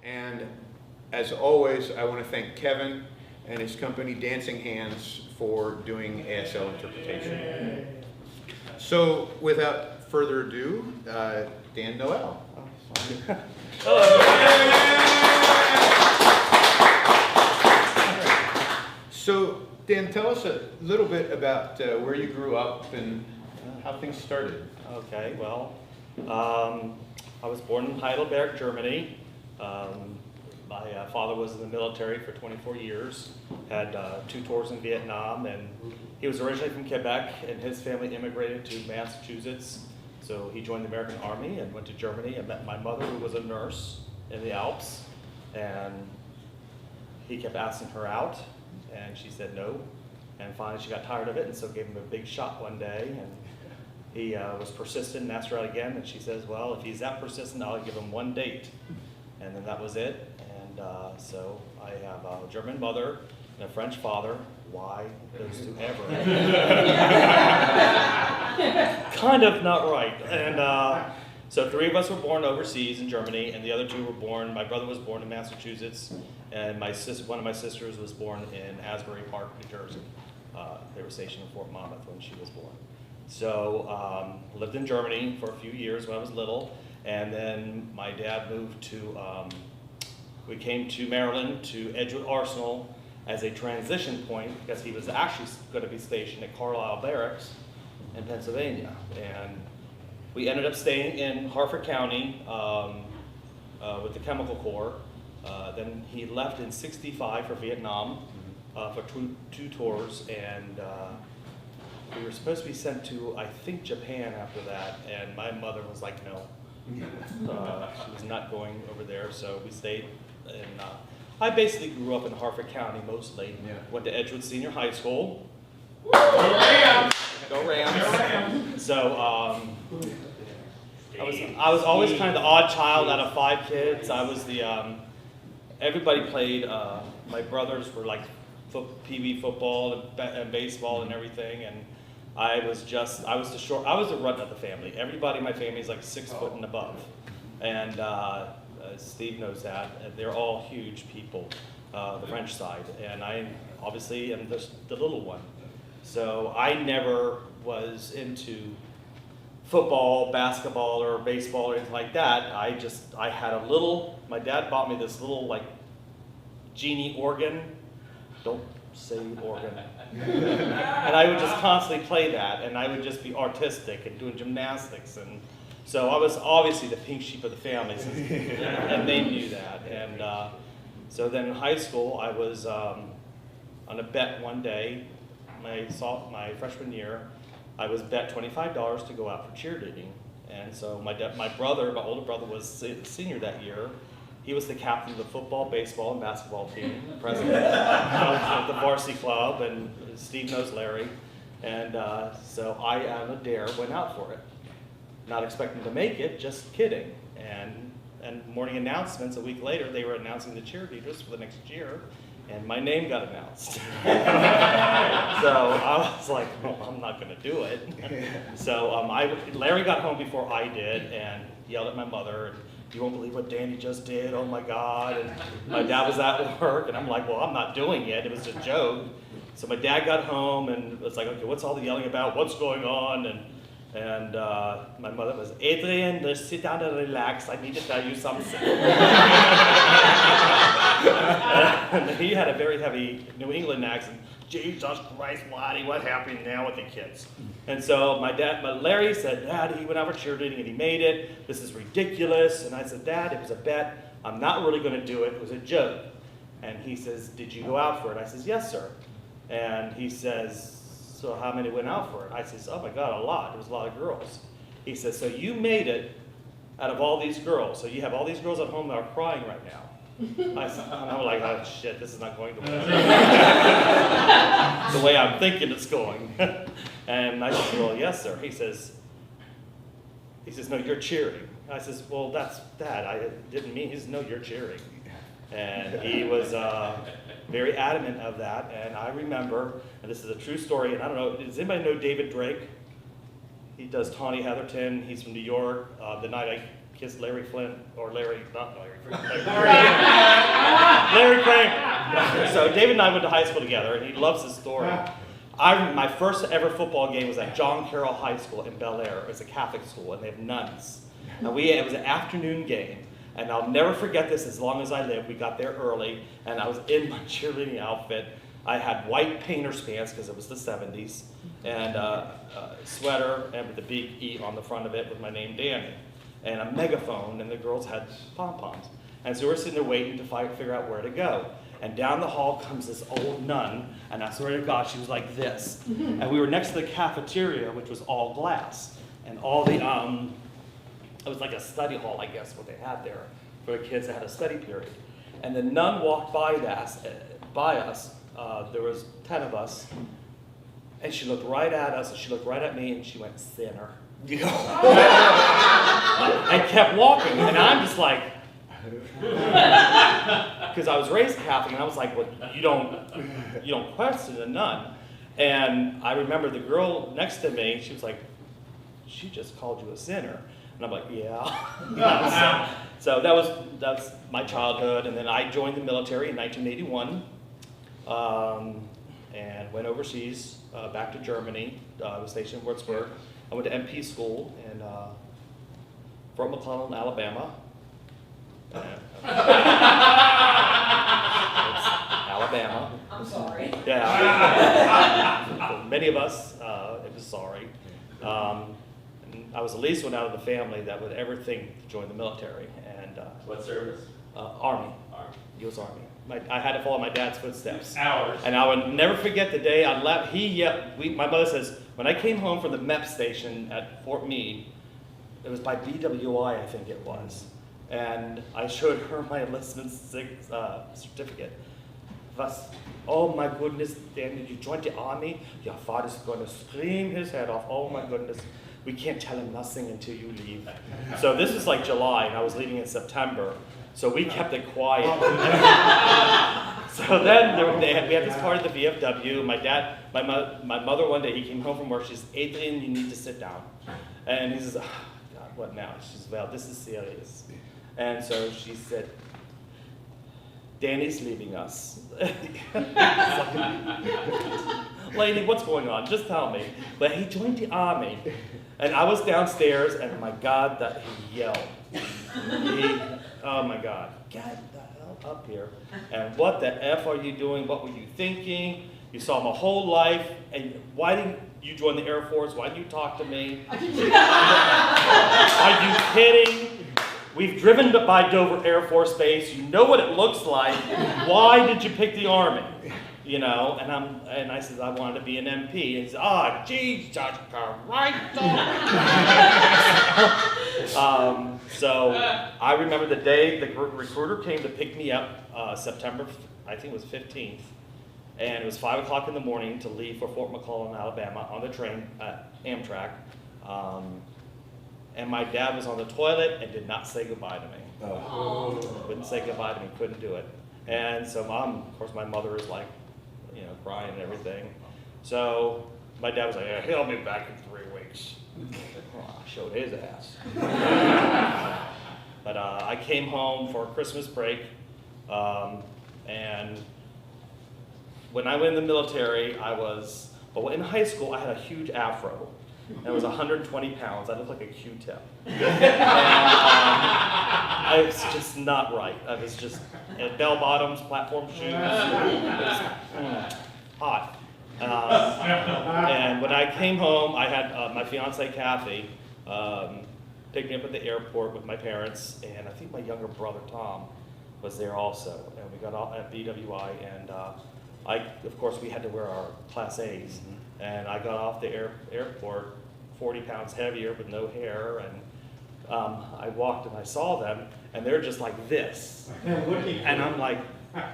And as always, I want to thank Kevin and his company, Dancing Hands, for doing ASL interpretation. So without further ado, Dan Noel. So Dan, tell us a little bit about where you grew up and how things started. Okay, well, I was born in Heidelberg, Germany. My father was in the military for 24 years, had 2 tours in Vietnam, and he was originally from Quebec, and his family immigrated to Massachusetts. So he joined the American Army and went to Germany and met my mother, who was a nurse in the Alps, and he kept asking her out, and she said no, and finally she got tired of it, and so gave him a big shot one day, and he was persistent and asked her out again, and she says, well, if he's that persistent, I'll give him 1 date. And then that was it. And so I have a German mother and a French father. Why those two ever? Kind of not right. And so 3 of us were born overseas in Germany, and the other 2 were born, my brother was born in Massachusetts, and one of my sisters was born in Asbury Park, New Jersey. They were stationed in Fort Monmouth when she was born. So lived in Germany for a few years when I was little, and then my dad moved to, we came to Maryland, to Edgewood Arsenal as a transition point, because he was actually going to be stationed at Carlisle Barracks in Pennsylvania. And we ended up staying in Harford County with the Chemical Corps. Then he left in '65 for Vietnam for two tours, and we were supposed to be sent to, I think, Japan after that, and my mother was like, no. She was not going over there, so we stayed. And I basically grew up in Harford County mostly. Yeah. Went to Edgewood Senior High School. Go Rams! Go Rams! So I was always kind of the odd child out of 5 kids. I was the everybody played. My brothers were like PB football and baseball and everything, and I was the runt of the family. Everybody in my family is like 6 foot and above, and Steve knows that. They're all huge people, the French side, and I obviously am the little one. So I never was into football, basketball, or baseball or anything like that. I had a little. My dad bought me this little like genie organ. Don't say organ. And I would just constantly play that, and I would just be artistic and doing gymnastics, and so I was obviously the pink sheep of the family, and they knew that. And so then in high school, I was on a bet one day, my freshman year. I was bet $25 to go out for cheerleading, and so my older brother, was senior that year. He was the captain of the football, baseball, and basketball team, president of the varsity club, and Steve knows Larry. And so I, on a dare, went out for it. Not expecting to make it, just kidding. And morning announcements, a week later, they were announcing the cheerleaders for the next year, and my name got announced. So I was like, oh, I'm not going to do it. So Larry got home before I did and yelled at my mother, and, you won't believe what Danny just did, oh my God. And my dad was at work, and I'm like, well, I'm not doing it, it was a joke. So my dad got home and was like, okay, what's all the yelling about, what's going on? And my mother was, Adrian, just sit down and relax, I need to tell you something. And he had a very heavy New England accent. Jesus Christ, Waddy, what happened now with the kids? And so Larry said, Dad, he went out for cheerleading and he made it. This is ridiculous. And I said, Dad, it was a bet. I'm not really going to do it. It was a joke. And he says, did you go out for it? I says, yes, sir. And he says, so how many went out for it? I says, oh my God, a lot. There was a lot of girls. He says, so you made it out of all these girls. So you have all these girls at home that are crying right now. And I'm like, oh shit, this is not going the way I'm thinking it's going. And I said, well, yes, sir. He says, no, you're cheering. I says, well, that's Dad. I didn't mean. He says, no, you're cheering. And he was very adamant of that. And I remember, and this is a true story, and I don't know, does anybody know David Drake? He does Tawny Heatherton. He's from New York. The night I kissed Larry Flint, or not Larry Flint, Larry Crank. So David and I went to high school together, and he loves this story. My first ever football game was at John Carroll High School in Bel Air. It's a Catholic school, and they have nuns. And it was an afternoon game, and I'll never forget this as long as I live. We got there early, and I was in my cheerleading outfit. I had white painter's pants because it was the 70s, and a sweater and with the big E on the front of it with my name Danny, and a megaphone, and the girls had pom-poms. And so we're sitting there waiting to figure out where to go. And down the hall comes this old nun, and I swear to God, she was like this. And we were next to the cafeteria, which was all glass, and all the, it was like a study hall, I guess, what they had there for the kids that had a study period. And the nun walked by us, there was 10 of us, and she looked right at us, and she looked right at me, and she went, sinner. And kept walking, and I'm just like, because I was raised Catholic, and I was like, well, you don't question a nun. And I remember the girl next to me, she was like, she just called you a sinner. And I'm like, yeah. So that was my childhood, and then I joined the military in 1981, and went overseas, back to Germany. I was stationed in Würzburg. I went to MP school in Fort McClellan, Alabama. Alabama. I'm sorry. Yeah. For many of us, it was sorry. I was the least one out of the family that would ever think to join the military. And What service? Army. U.S. Army. I had to follow my dad's footsteps. Hours. And I would never forget the day I left. My mother says, when I came home from the MEP station at Fort Meade, it was by BWI, I think it was. And I showed her my enlistment certificate. Oh my goodness, Dan, did you join the Army? Your father's going to scream his head off. Oh my goodness, we can't tell him nothing until you leave. So this is like July, and I was leaving in September. So we kept it quiet. So then we had this party at the VFW. My mother one day, he came home from work. She says, Adrian, you need to sit down. And he says, oh, God, what now? She says, well, this is serious. And so she said, Danny's leaving us. Lady, what's going on? Just tell me. But he joined the Army. And I was downstairs, and my God, that he yelled. Oh my God, get the hell up here. And what the F are you doing? What were you thinking? You saw my whole life, and why didn't you join the Air Force? Why didn't you talk to me? Are you kidding? We've driven by Dover Air Force Base. You know what it looks like. Why did you pick the Army? You know, and I said I wanted to be an MP. And he said, Jesus Christ. So I remember the day the recruiter came to pick me up, September, I think it was 15th. And it was 5 o'clock in the morning to leave for Fort McClellan, Alabama on the train at Amtrak. And my dad was on the toilet and did not say goodbye to me. Wouldn't say goodbye to me, couldn't do it. And so of course my mother is like, crying and everything. So my dad was like, yeah, he'll be back in 3 weeks. Well, I showed his ass. But I came home for Christmas break, and when I went in the military, in high school I had a huge afro. And it was 120 pounds. I looked like a Q-tip. And I was just not right. I was just bell bottoms, platform shoes. It was hot. And when I came home, I had my fiance Kathy pick me up at the airport with my parents, and I think my younger brother Tom was there also. And we got off at BWI, and of course, we had to wear our Class A's. And I got off the airport 40 pounds heavier with no hair, and I walked and I saw them, and they're just like this. And I'm like,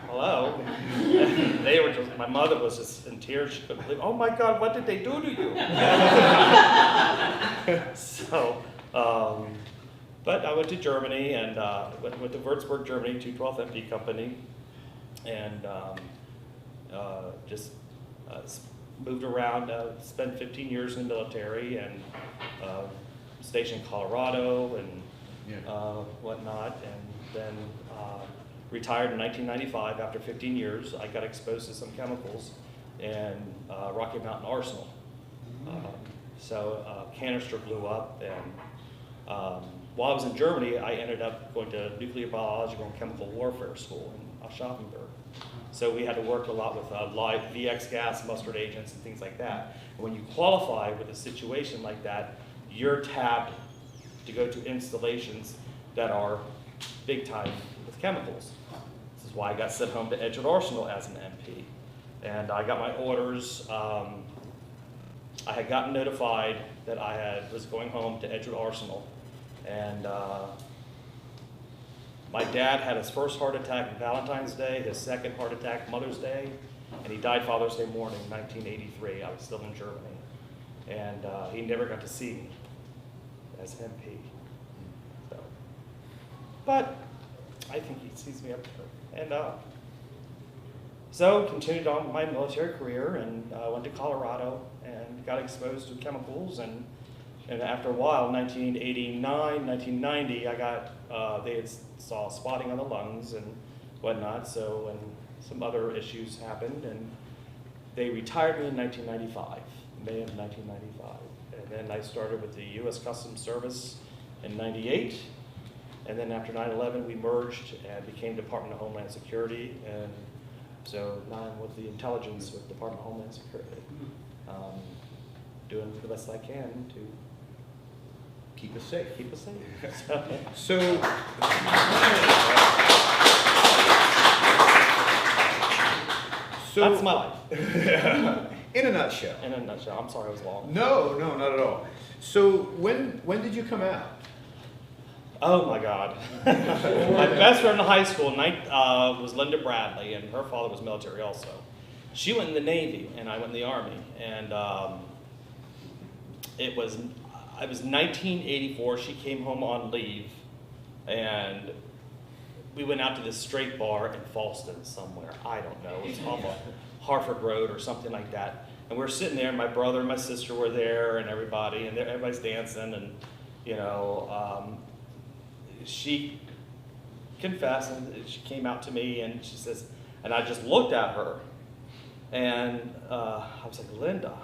hello? And they were just, my mother was just in tears. She couldn't believe, oh my God, what did they do to you? So, but I went to Germany, and went to Würzburg, Germany, 212th MP Company, and just moved around, spent 15 years in the military, and stationed in Colorado, and whatnot, and then retired in 1995 after 15 years. I got exposed to some chemicals in Rocky Mountain Arsenal. So a canister blew up, and while I was in Germany, I ended up going to nuclear biological and chemical warfare school in Aschaffenburg. So we had to work a lot with live VX gas, mustard agents, and things like that. And when you qualify with a situation like that, you're tapped to go to installations that are big time with chemicals. This is why I got sent home to Edgewood Arsenal as an MP. And I got my orders. I had gotten notified that was going home to Edgewood Arsenal. And my dad had his first heart attack on Valentine's Day, his second heart attack Mother's Day, and he died Father's Day morning, 1983. I was still in Germany. And he never got to see me as MP. So, but I think he sees me up there. And so continued on with my military career, and went to Colorado and got exposed to chemicals. And after a while, 1989, 1990, they had saw spotting on the lungs and whatnot. So when some other issues happened, and they retired me in 1995, May of 1995. And then I started with the U.S. Customs Service in 98. And then after 9/11, we merged and became Department of Homeland Security. And so now I'm with the intelligence with Department of Homeland Security, doing the best I can to keep us safe. keep us safe. So, That's my life. in a nutshell. In a nutshell. I'm sorry I was long. No, not at all. So when did you come out? Oh my God. My best friend in high school was Linda Bradley, and her father was military also. She went in the Navy, and I went in the Army. And it was 1984. She came home on leave, and we went out to this straight bar in Falston somewhere. I don't know. It was off of Harford Road or something like that. And we're sitting there, and my brother and my sister were there, and everybody, and everybody's dancing, and she confessed, and she came out to me, and she says, and I just looked at her, and I was like, Linda.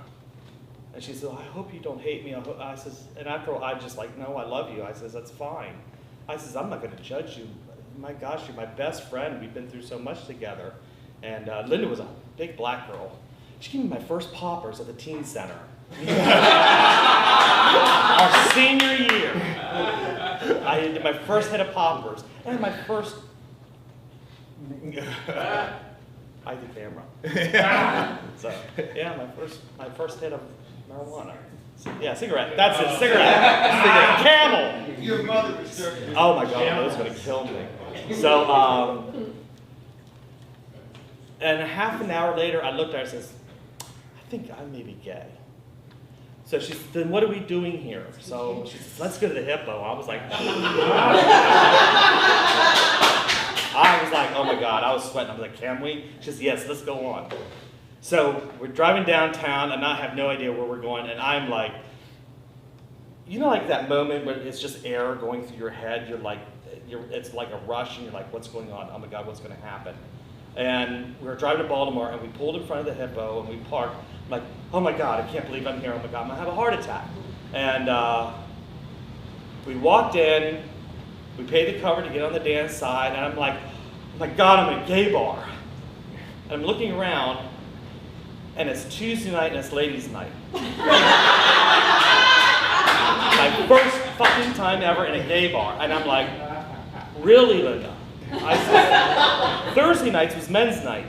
And she said, I hope you don't hate me. I says, and after all, I just like, no, I love you. I says, that's fine. I says, I'm not going to judge you. My gosh, you're my best friend. We've been through so much together. And Linda was a big black girl. She gave me my first poppers at the teen center. Our senior year. I did my first hit of poppers. And my first... I did camera. So, yeah, my first hit of marijuana. Yeah, cigarette. That's it, cigarette. Camel. Your mother was certain. Oh my God, that was going to kill me. So, and half an hour later, I looked at her and says, I think I may be gay. So she said, then what are we doing here? So she says, let's go to the Hippo. I was like, oh my God, I was sweating. I was like, can we? She says, yes, let's go on. So we're driving downtown, and I have no idea where we're going, and I'm like, you know, like that moment where it's just air going through your head. It's like a rush, and you're like, what's going on? Oh my God, what's going to happen? And we were driving to Baltimore, and we pulled in front of the Hippo, and we parked. I'm like, oh my God, I can't believe I'm here. Oh my God, I'm going to have a heart attack. And we walked in, we paid the cover to get on the dance side, and I'm like, oh my God, I'm in a gay bar. And I'm looking around, and it's Tuesday night, and it's ladies' night. My first fucking time ever in a gay bar. And I'm like, really, Linda? I said, Thursday nights was men's night.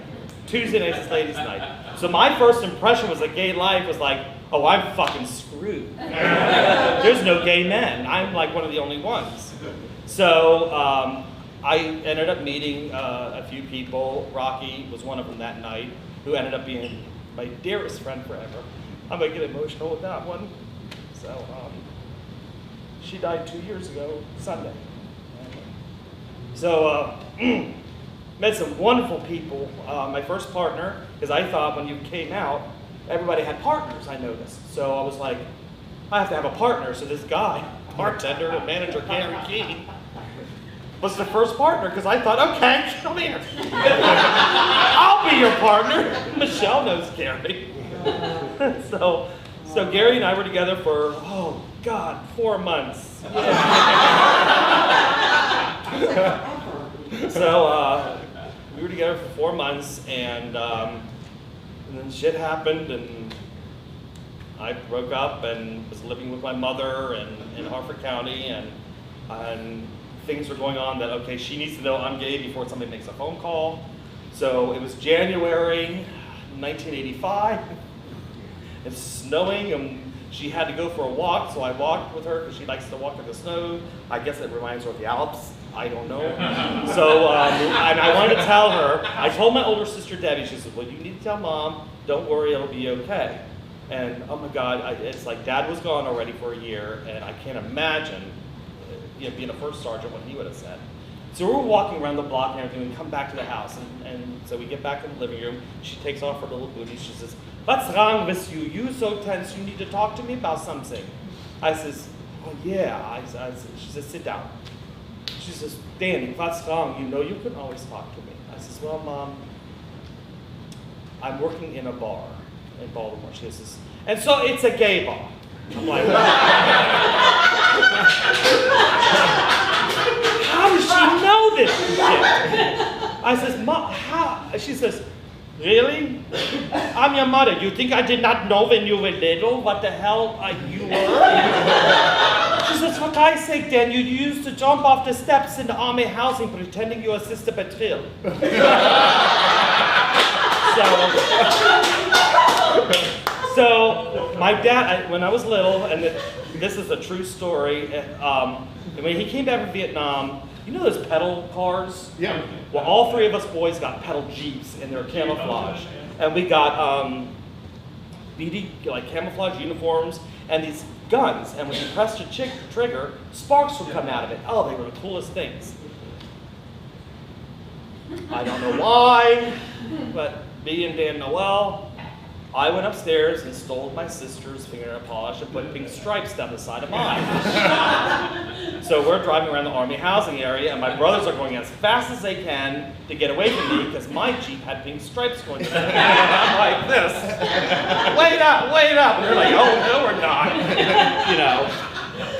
Tuesday nights is ladies' night. So my first impression was that gay life was like, oh, I'm fucking screwed. There's no gay men. I'm like one of the only ones. So I ended up meeting a few people. Rocky was one of them that night, who ended up being my dearest friend forever. I'm gonna get emotional with that one. So she died 2 years ago, Sunday. So met some wonderful people. My first partner, because I thought when you came out, everybody had partners, I noticed. So I was like, I have to have a partner. So this guy bartender and manager Gary Key was the first partner, because I thought, okay, come here. I'll be your partner. Michelle knows Gary. So Gary and I were together for, oh God, 4 months. So we were together for 4 months, and then shit happened, and I broke up and was living with my mother in Harford County, and things were going on that, okay, she needs to know I'm gay before somebody makes a phone call. So it was January 1985. It's snowing, and she had to go for a walk, so I walked with her because she likes to walk in the snow. I guess it reminds her of the Alps. I don't know. So, and I wanted to tell her, I told my older sister Debbie, she said, well, you need to tell Mom, don't worry, it'll be okay. And oh my God, it's like Dad was gone already for a year, and I can't imagine being a first sergeant what he would have said. So we're walking around the block and everything, we come back to the house, and so we get back in the living room, she takes off her little booty, she says, what's wrong with you? You so tense, you need to talk to me about something. I says, oh yeah, she says, sit down. She says, Danny, what's wrong? You know you can always talk to me. I says, well, Mom, I'm working in a bar in Baltimore. She says, and so it's a gay bar. I'm like, how does she know this shit? I says, Mom, how? She says, really? I'm your mother. You think I did not know when you were little what the hell you were? She says, for Christ's sake, Dan, you used to jump off the steps in the army housing pretending you were Sister Betril. So my dad, when I was little, and this is a true story, when he came back from Vietnam, you know those pedal cars? Yeah. Well, all 3 of us boys got pedal Jeeps in their camouflage. And we got BD, like camouflage uniforms, and these guns. And when you pressed the trigger, sparks would come out of it. Oh, they were the coolest things. I don't know why, but me and Dan Noel, I went upstairs and stole my sister's fingernail polish and put pink stripes down the side of mine. So we're driving around the Army housing area, and my brothers are going as fast as they can to get away from me because my Jeep had pink stripes going down. And I'm like this. Wait up, wait up. And they're like, oh, no, we're not.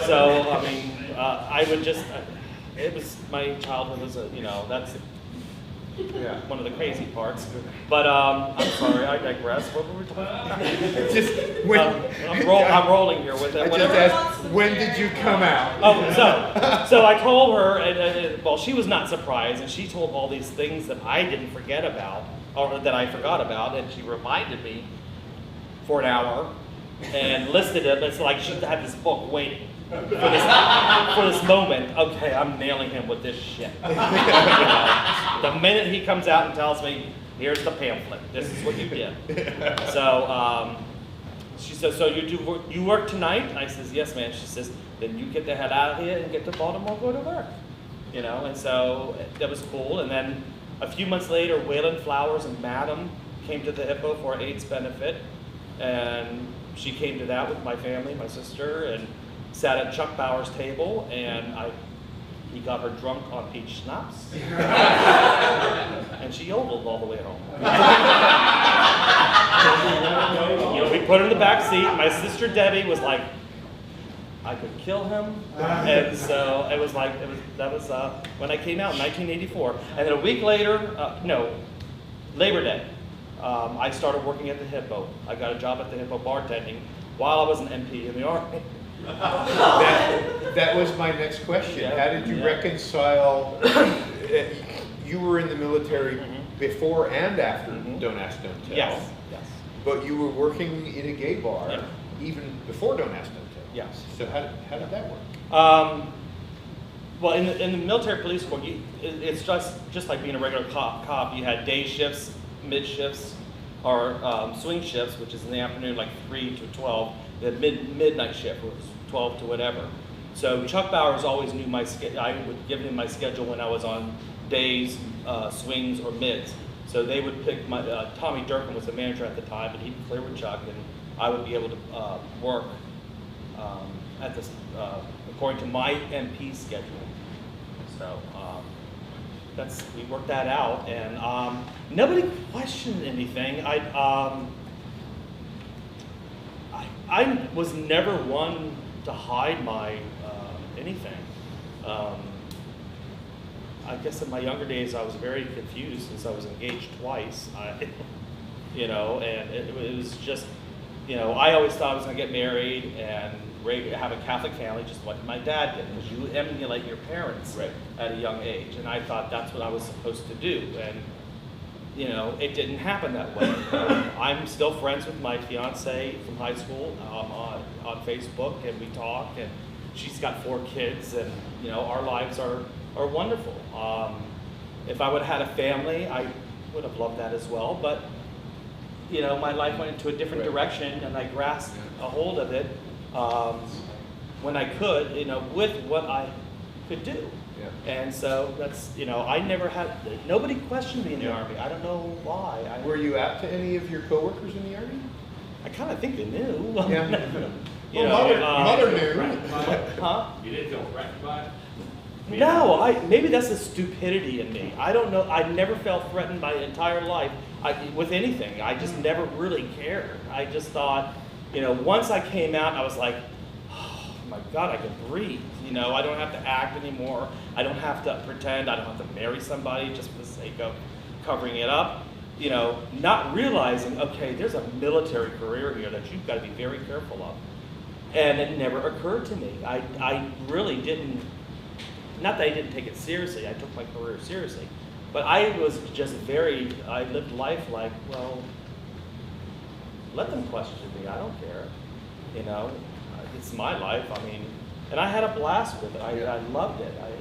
So, I mean, I would just, it was, my childhood was that's one of the crazy parts. But I'm sorry, I digress. What were we talking about? Just when, I'm rolling here with it. I just asked, when did you come out? Oh, so I told her, and well, she was not surprised, and she told all these things that I didn't forget about, or that I forgot about, and she reminded me for an hour, and listed it. It's like she had this book waiting for this moment. Okay, I'm nailing him with this shit. The minute he comes out and tells me, here's the pamphlet, this is what you did. So she says, so you work tonight? I says, yes, ma'am. She says, then you get the hell out of here and get to Baltimore, go to work. And so that was cool. And then a few months later, Waylon Flowers and Madam came to the Hippo for AIDS benefit. And she came to that with my family, my sister, and sat at Chuck Bauer's table, and he got her drunk on peach schnapps, and she yodeled all the way home. We put her in the back seat. My sister Debbie was like, I could kill him, and so it was like that was when I came out in 1984, and then a week later, Labor Day, I started working at the Hippo. I got a job at the Hippo bartending while I was an MP in the Army. That was my next question. Yeah. How did you reconcile, you were in the military before and after Don't Ask, Don't Tell. Yes. But you were working in a gay bar even before Don't Ask, Don't Tell. Yes. So how did that work? Well, in the military police corps, it's just like being a regular cop. You had day shifts, mid shifts, or swing shifts, which is in the afternoon, like 3 to 12. The midnight shift was 12 to whatever. So Chuck Bowers always knew my schedule. I would give him my schedule when I was on days, swings, or mids. So they would pick my, Tommy Durkin was the manager at the time, but he'd clear with Chuck, and I would be able to work. at this, according to my MP schedule. So we worked that out, and nobody questioned anything. I was never one to hide my anything. I guess in my younger days I was very confused since I was engaged twice. And it was just, I always thought I was going to get married and have a Catholic family just like my dad did, because you emulate your parents at a young age, and I thought that's what I was supposed to do, and it didn't happen that way. I'm still friends with my fiance from high school on Facebook, and we talk, and she's got 4 kids, and our lives are wonderful. If I would have had a family, I would have loved that as well, but my life went into a different direction, and I grasped a hold of it when I could, with what I could do. Yeah. And so that's, I never had, nobody questioned me in the Army. I don't know why. Were you out to any of your coworkers in the Army? I kind of think they knew. Yeah. Mother knew. Huh? You didn't feel threatened by it? No, maybe that's the stupidity in me. I don't know. I never felt threatened my entire life with anything. I just never really cared. I just thought, once I came out, I was like, oh my God, I can breathe. I don't have to act anymore. I don't have to pretend. I don't have to marry somebody just for the sake of covering it up. Not realizing, okay, there's a military career here that you've got to be very careful of. And it never occurred to me. I really didn't. Not that I didn't take it seriously, I took my career seriously, but I was just I lived life like, well, let them question me, I don't care, it's my life, and I had a blast with it, I loved it, I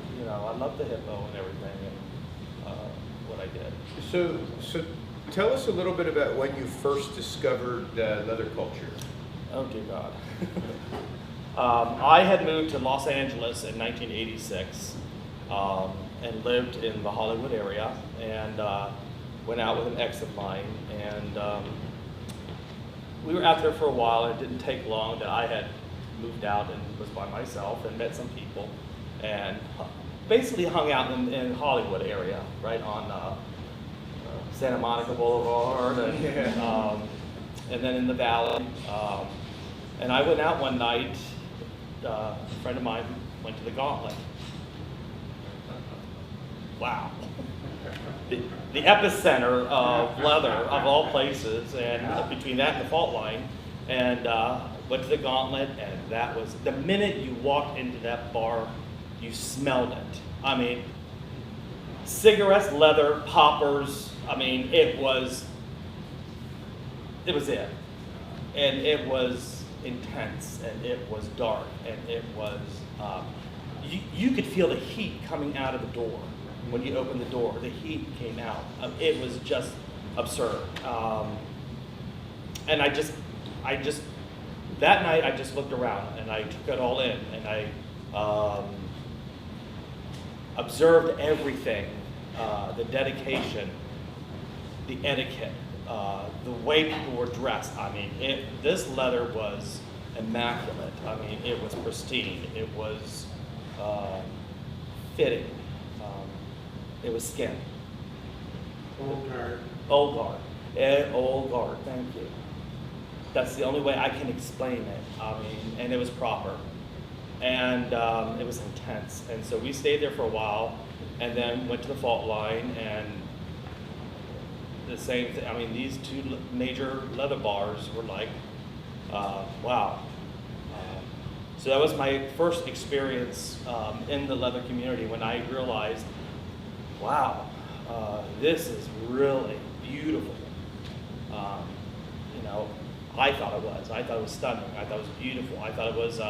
loved the hippo and everything, and what I did. So tell us a little bit about when you first discovered leather culture. Oh dear God. I had moved to Los Angeles in 1986 and lived in the Hollywood area, and went out with an ex of mine, and we were out there for a while, and it didn't take long that I had moved out and was by myself and met some people, and basically hung out in Hollywood area, right on Santa Monica Boulevard, and then in the Valley. And I went out one night. A friend of mine went to the Gauntlet. Wow. The epicenter of leather, of all places, and between that and the fault line, and went to the Gauntlet, and that was, the minute you walked into that bar, you smelled it. Cigarettes, leather, poppers, it was it. And it was intense, and it was dark, and it was, you could feel the heat coming out of the door. When you opened the door, the heat came out. It was just absurd. And I just, that night I just looked around, and I took it all in, and I observed everything, the dedication, the etiquette, the way people were dressed. This leather was immaculate. It was pristine. It was fitting. It was skin. Old guard. Old guard. Old guard. Thank you. That's the only way I can explain it. And it was proper, and it was intense. And so we stayed there for a while, and then went to the fault line, and the same thing. These 2 major leather bars were like, wow. So that was my first experience in the leather community, when I realized, wow, this is really beautiful. I thought it was. I thought it was stunning. I thought it was beautiful. I thought it was,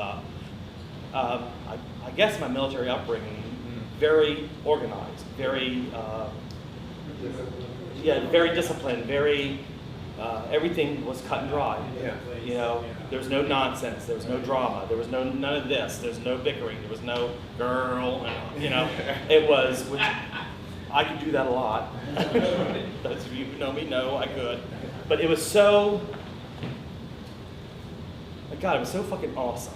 I guess my military upbringing, very organized, very, very disciplined, very, everything was cut and dry. There was no nonsense, there was no drama, there was none of this, there's no bickering, there was no girl, it was, which I could do that a lot. Those of you who know me know I could. But it was so, God, it was so fucking awesome.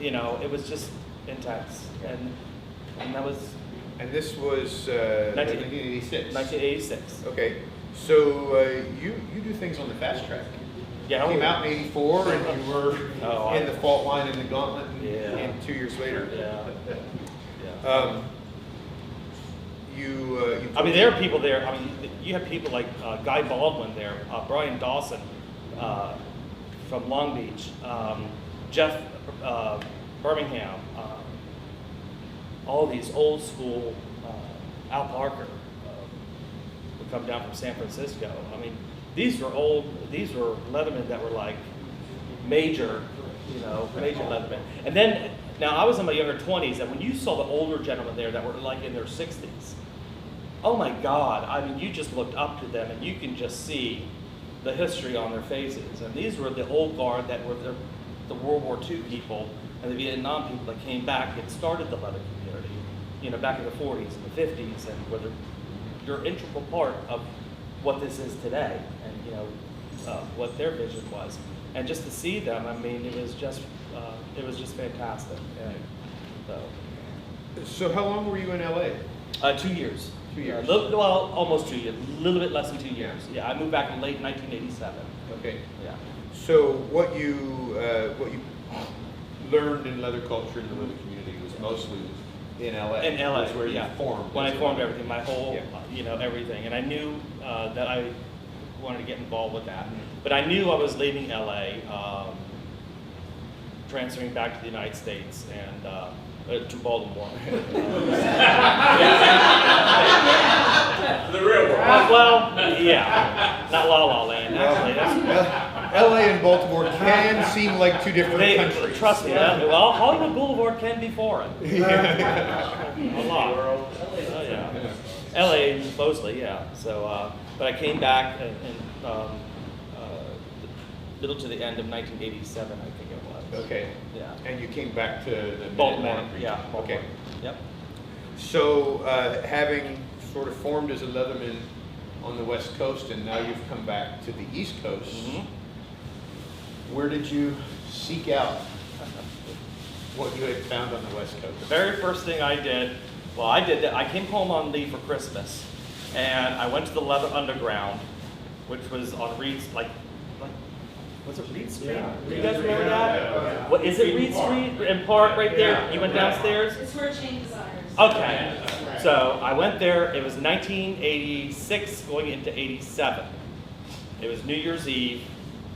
you know, it was just intense. And that was And this was 1986. 1986. Okay, so you do things on the fast track. Yeah, You came out in '84, and you were Oh, in the fault line in the gauntlet, Yeah. and 2 years later. Yeah. Yeah. I mean, there are people there. I mean, you have people like Guy Baldwin there, Brian Dawson from Long Beach, Jeff Birmingham, all these old school. Al Parker would come down from San Francisco. I mean, these were Leathermen that were like major, you know, major Leathermen. And then, now I was in my younger 20s, and when you saw the older gentlemen there that were like in their 60s, oh my God, I mean, you just looked up to them and you can just see the history on their faces. And these were the old guard that were the World War II people and the Vietnam people that came back and started the leather community, you know, back in the 40s and the 50s, and were you're an integral part of what this is today, and you know, what their vision was. And just to see them, I mean, it was just fantastic. And So how long were you in LA? 2 years. 2 years. Well, almost 2 years. A little bit less than 2 years. Yeah, I moved back in late 1987. Okay. Yeah. So what you learned in leather culture in the leather community was mostly in LA. In LA, That's where yeah. you formed. When I as formed well. everything, my whole, Yeah. you know, everything, and I knew that I wanted to get involved with that. But I knew I was leaving LA, transferring back to the United States and to Baltimore. The real world. Well, yeah, not La La Land. Actually, that's, LA and Baltimore can seem like two different countries. trust me. Well, Hollywood Boulevard can be foreign. A lot. Oh yeah. LA mostly, yeah. So, but I came back in middle to the end of 1987, I think it was. Okay. Yeah. And you came back to the Baltimore. Mid-Atlantic region. Yeah. Baltimore. Okay. Yep. So having sort of formed as a Leatherman on the West Coast, and now you've come back to the East Coast, where did you seek out what you had found on the West Coast? The very first thing I did, I came home on leave for Christmas, and I went to the Leather Underground, which was on Reed's, was it Reed Street? Do you guys remember that? What is it, Reed Street and Park right there? You went downstairs? It's where Chain Desires. Okay. So I went there. It was 1986 going into 87. It was New Year's Eve,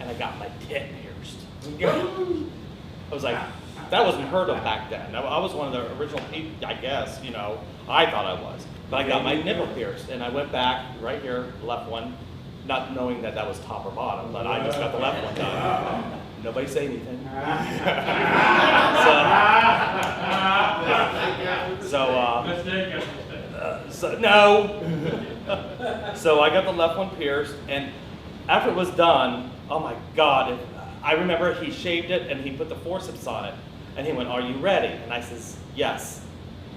and I got my tit pierced. I was like, that wasn't heard of back then. I was one of the original people, I guess, you know. I thought I was. But I got my nipple pierced, and I went back right here, left one, not knowing that was top or bottom, but I just got the left one done. Nobody say anything. So no. So I got the left one pierced, and after it was done, oh my God, I remember he shaved it and he put the forceps on it, and he went, "Are you ready?" And I says, "Yes."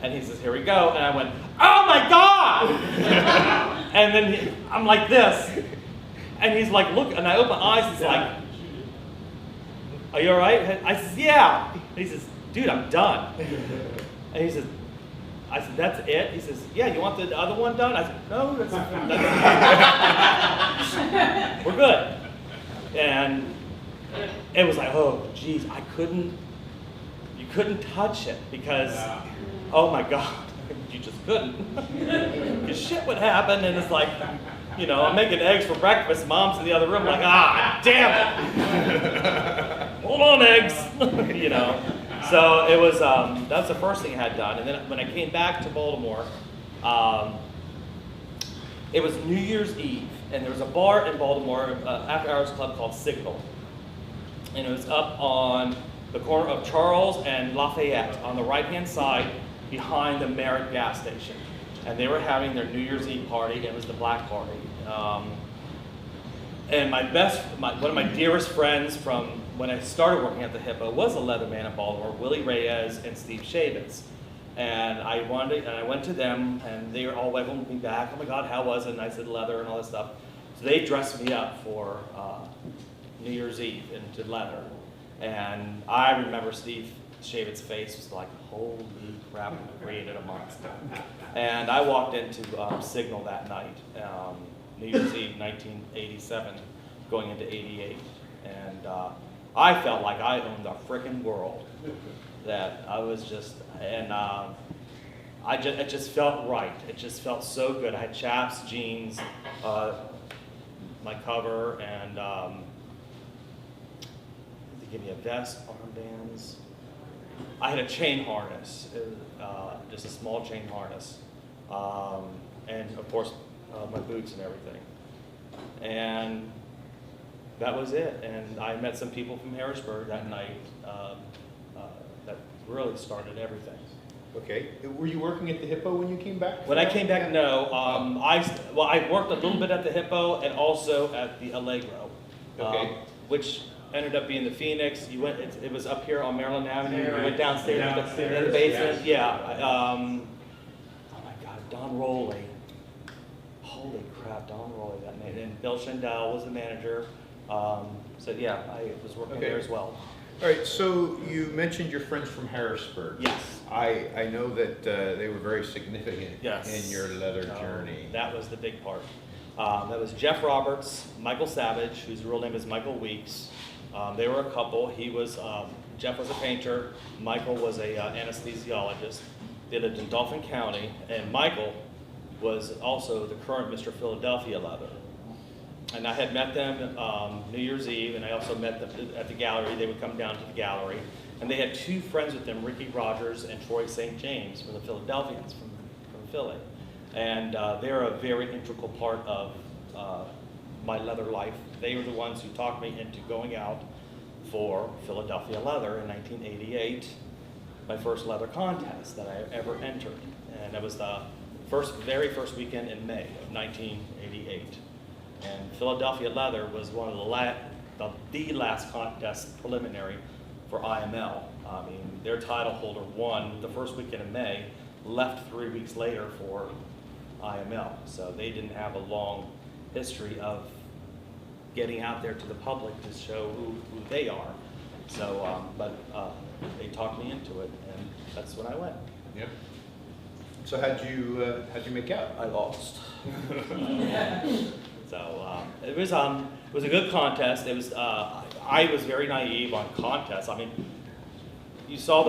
And he says, "Here we go." And I went, "Oh my God!" And then I'm like this, and he's like, "Look," and I open my eyes, he's like, "Are you all right?" I says, "Yeah." And he says, "Dude, I'm done." And he says, I said, "That's it?" He says, "Yeah, you want the other one done?" I said, "No, that's we're good." And it was like, oh, geez, you couldn't touch it because, oh my God, you just couldn't. Because shit would happen, and it's like, you know, I'm making eggs for breakfast, Mom's in the other room, like, ah, damn it. Hold on, eggs, you know. So it was, that was the first thing I had done. And then when I came back to Baltimore, it was New Year's Eve, and there was a bar in Baltimore, after hours club called Signal. And it was up on the corner of Charles and Lafayette on the right-hand side behind the Merritt gas station. And they were having their New Year's Eve party, and it was the Black Party. And one of my dearest friends from when I started working at the Hippo was a Leatherman in Baltimore, Willie Reyes and Steve Shavitz. And I went to them, and they were all welcoming me back. Oh my God, how was it? And I said leather and all that stuff. So they dressed me up for New Year's Eve into leather. And I remember Steve shave its face was like, holy crap, we created a monster. And I walked into Signal that night, New Year's Eve, 1987, going into 88. And I felt like I owned the frickin' world. That I was just, and it just felt right. It just felt so good. I had chaps, jeans, my cover, and they gave me a vest, armbands. I had a chain harness, just a small chain harness, and of course my boots and everything. And that was it. And I met some people from Harrisburg that night that really started everything. Okay. Were you working at the Hippo when you came back? When I came back, no. I worked a little bit at the Hippo and also at the Allegro, Okay. which ended up being the Phoenix. You went. It was up here on Maryland Avenue. You went downstairs, Downstairs, in the basement. yes. Yeah. Oh my God, Don Rowley. Holy crap, Don Rowley, that name. And Bill Shendell was the manager. So yeah, I was working Okay. there as well. All right, so you mentioned your friends from Harrisburg. Yes. I know that they were very significant Yes. in your leather journey. That was the big part. That was Jeff Roberts, Michael Savage, whose real name is Michael Weeks. They were a couple. Jeff was a painter. Michael was a anesthesiologist. They lived in Dauphin County, and Michael was also the current Mr. Philadelphia Leather. And I had met them New Year's Eve, and I also met them at the gallery. They would come down to the gallery. And they had two friends with them, Ricky Rogers and Troy St. James, from the Philadelphians, from Philly. And they're a very integral part of my leather life. They were the ones who talked me into going out for Philadelphia Leather in 1988, my first leather contest that I ever entered. And it was the very first weekend in May of 1988. And Philadelphia Leather was one of the last contest preliminary for IML. I mean, their title holder won the first weekend in May, left 3 weeks later for IML. So they didn't have a long history of getting out there to the public to show who they are. So, but they talked me into it, and that's when I went. Yep. So how'd you make out? I lost. So it was a good contest. It was I was very naive on contests. I mean, you saw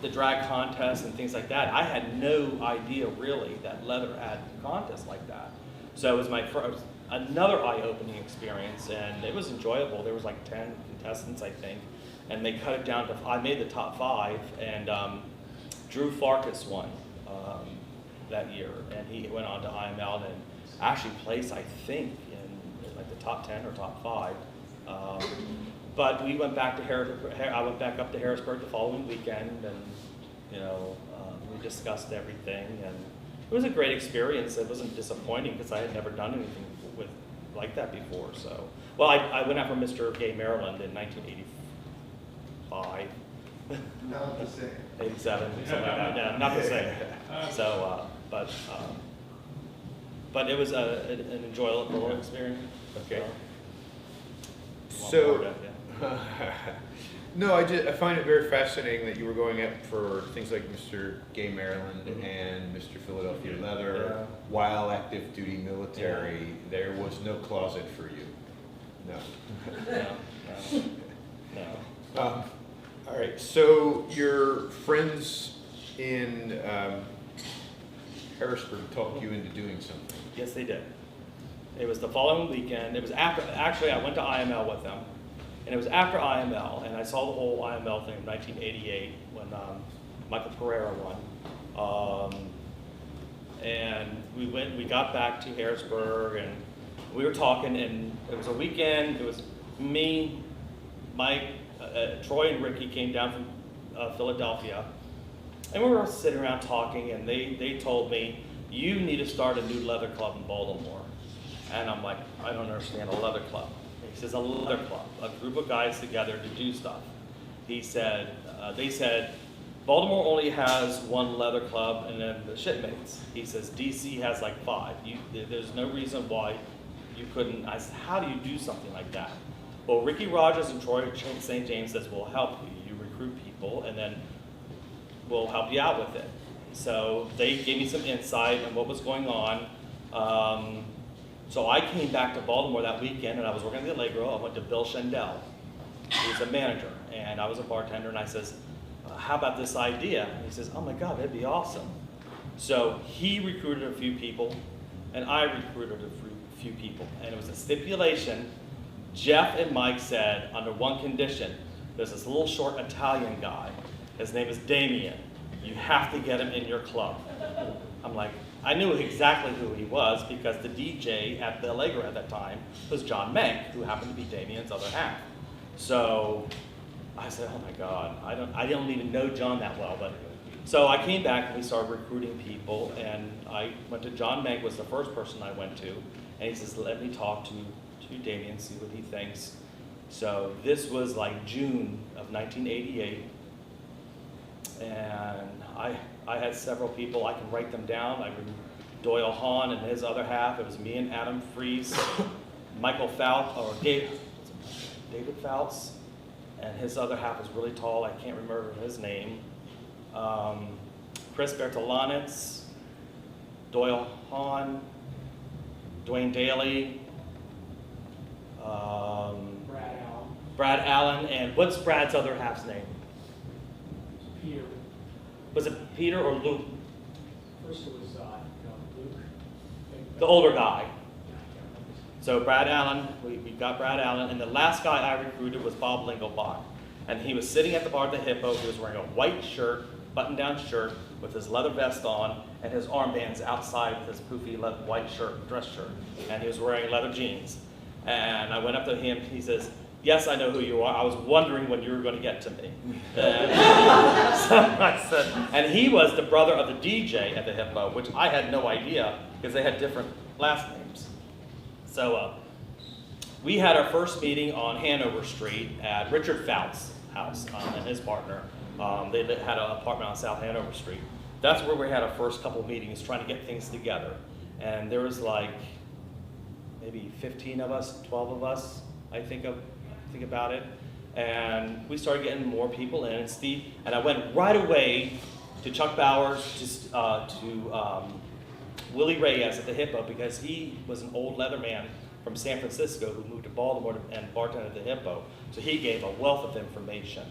the drag contest and things like that. I had no idea really that leather had contests like that. So it was my first, another eye-opening experience, and it was enjoyable. There was like 10 contestants, I think, and they cut it down to, I made the top 5, and Drew Farkas won that year, and he went on to IML and actually placed, I think, in like the top 10 or top 5. But we went back to I went back up to Harrisburg the following weekend, and we discussed everything, and it was a great experience. It wasn't disappointing because I had never done anything like that before. So, well, I went out for Mr. Gay Maryland in 1985. Not the same. 87, something like that. Yeah, not the same. So, but it was an enjoyable experience. Okay. Well, So, forward, yeah. no, I find it very fascinating that you were going up for things like Mr. Gay Maryland Mhm. and Mr. Philadelphia Leather, Yeah. while active duty military. There was no closet for you. No. No. All right. So your friends in Harrisburg talked you into doing something. Yes, they did. It was the following weekend. It was after, actually, I went to IML with them. And it was after IML, and I saw the whole IML thing in 1988 when Michael Pereira won. And we got back to Harrisburg, and we were talking, and it was a weekend. It was me, Mike, Troy and Ricky came down from Philadelphia, and we were sitting around talking, and they told me, you need to start a new leather club in Baltimore. And I'm like, I don't understand a leather club. He says, a leather club, a group of guys together to do stuff. He said, they said, Baltimore only has one leather club and then the shipmates. He says, DC has like 5. There's no reason why you couldn't. I said, how do you do something like that? Well, Ricky Rogers and Troy St. James says, we'll help you. You recruit people. people, and then we'll help you out with it. So they gave me some insight on what was going on. So I came back to Baltimore that weekend, and I was working at the Allegro. I went to Bill Shendell, who was a manager, and I was a bartender, and I says, how about this idea? And he says, oh my God, that'd be awesome. So he recruited a few people, and I recruited a few people, and it was a stipulation. Jeff and Mike said, under one condition, there's this little short Italian guy. His name is Damien. You have to get him in your club. I'm like, I knew exactly who he was because the DJ at the Allegro at that time was John Menk, who happened to be Damien's other half. So I said, oh my God, I don't even know John that well, but so I came back and we started recruiting people, and I went to John Menk was the first person I went to, and he says, let me talk to Damien, see what he thinks. So this was like June of 1988, and I had several people, I can write them down. I remember Doyle Hahn and his other half. It was me and Adam Fries, Michael Fouts, or David Fouts, and his other half was really tall. I can't remember his name. Chris Bertolanitz, Doyle Hahn, Dwayne Daly, Brad Allen, and what's Brad's other half's name? Peter. Was it Peter or Luke? First it was Luke. The older guy. So Brad Allen, we got Brad Allen, and the last guy I recruited was Bob Lingelbach. And he was sitting at the bar at the Hippo. He was wearing a white shirt, button-down shirt, with his leather vest on, and his armbands outside with his poofy white shirt, dress shirt. And he was wearing leather jeans. And I went up to him, he says, yes, I know who you are. I was wondering when you were going to get to me. And so I said, and he was the brother of the DJ at the Hippo, which I had no idea because they had different last names. So we had our first meeting on Hanover Street at Richard Fouts' house and his partner. They had an apartment on South Hanover Street. That's where we had our first couple of meetings trying to get things together. And there was like maybe 15 of us, 12 of us, I think about it. And we started getting more people in. And I went right away to Chuck Bowers, to Willie Reyes at the Hippo, because he was an old leather man from San Francisco who moved to Baltimore and bartended at the Hippo. So he gave a wealth of information.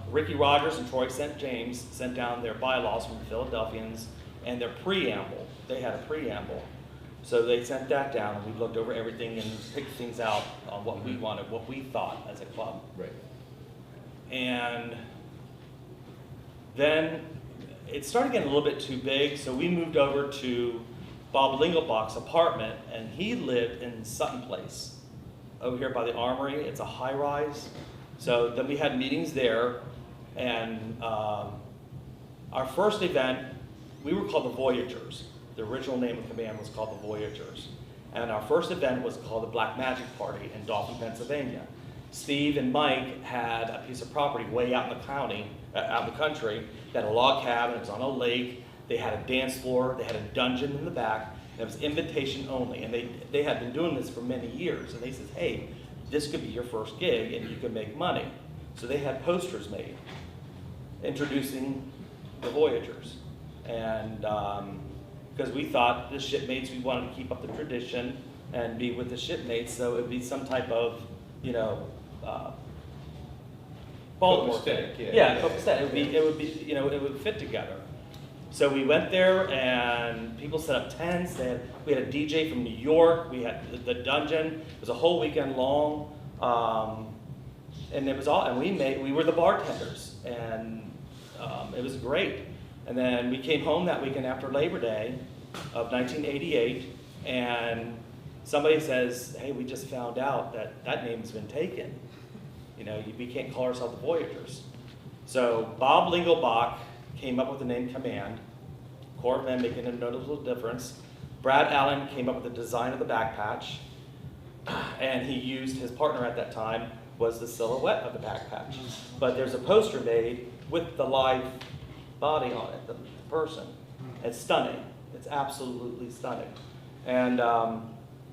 Ricky Rogers and Troy St. James sent down their bylaws from the Philadelphians and their preamble. They had a preamble. So they sent that down, and we looked over everything and picked things out on what we wanted, what we thought as a club. Right. And then it started getting a little bit too big, so we moved over to Bob Lingelbach's apartment, and he lived in Sutton Place, over here by the Armory. It's a high-rise. So then we had meetings there, and our first event, we were called the Voyagers. The original name of the command was called the Voyagers. And our first event was called the Black Magic Party in Dauphin, Pennsylvania. Steve and Mike had a piece of property way out in the county, out in the country. They had a log cabin, it was on a lake. They had a dance floor, they had a dungeon in the back. And it was invitation only. And they had been doing this for many years. And they said, hey, this could be your first gig and you can make money. So they had posters made introducing the Voyagers. And because we thought the shipmates, we wanted to keep up the tradition and be with the shipmates, so it would be some type of, Baltimore Copacetic, thing. yeah. Copacetic. It would be, it would fit together. So we went there, and people set up tents. We had a DJ from New York. We had the dungeon. It was a whole weekend long, and it was all. And we were the bartenders, and it was great. And then we came home that weekend after Labor Day of 1988, and somebody says, hey, we just found out that name's been taken. We can't call ourselves the Voyagers. So Bob Lingelbach came up with the name Command, core men making a noticeable difference. Brad Allen came up with the design of the back patch, and he used, his partner at that time was the silhouette of the back patch. But there's a poster made with the live body on it, the person. It's stunning. It's absolutely stunning. And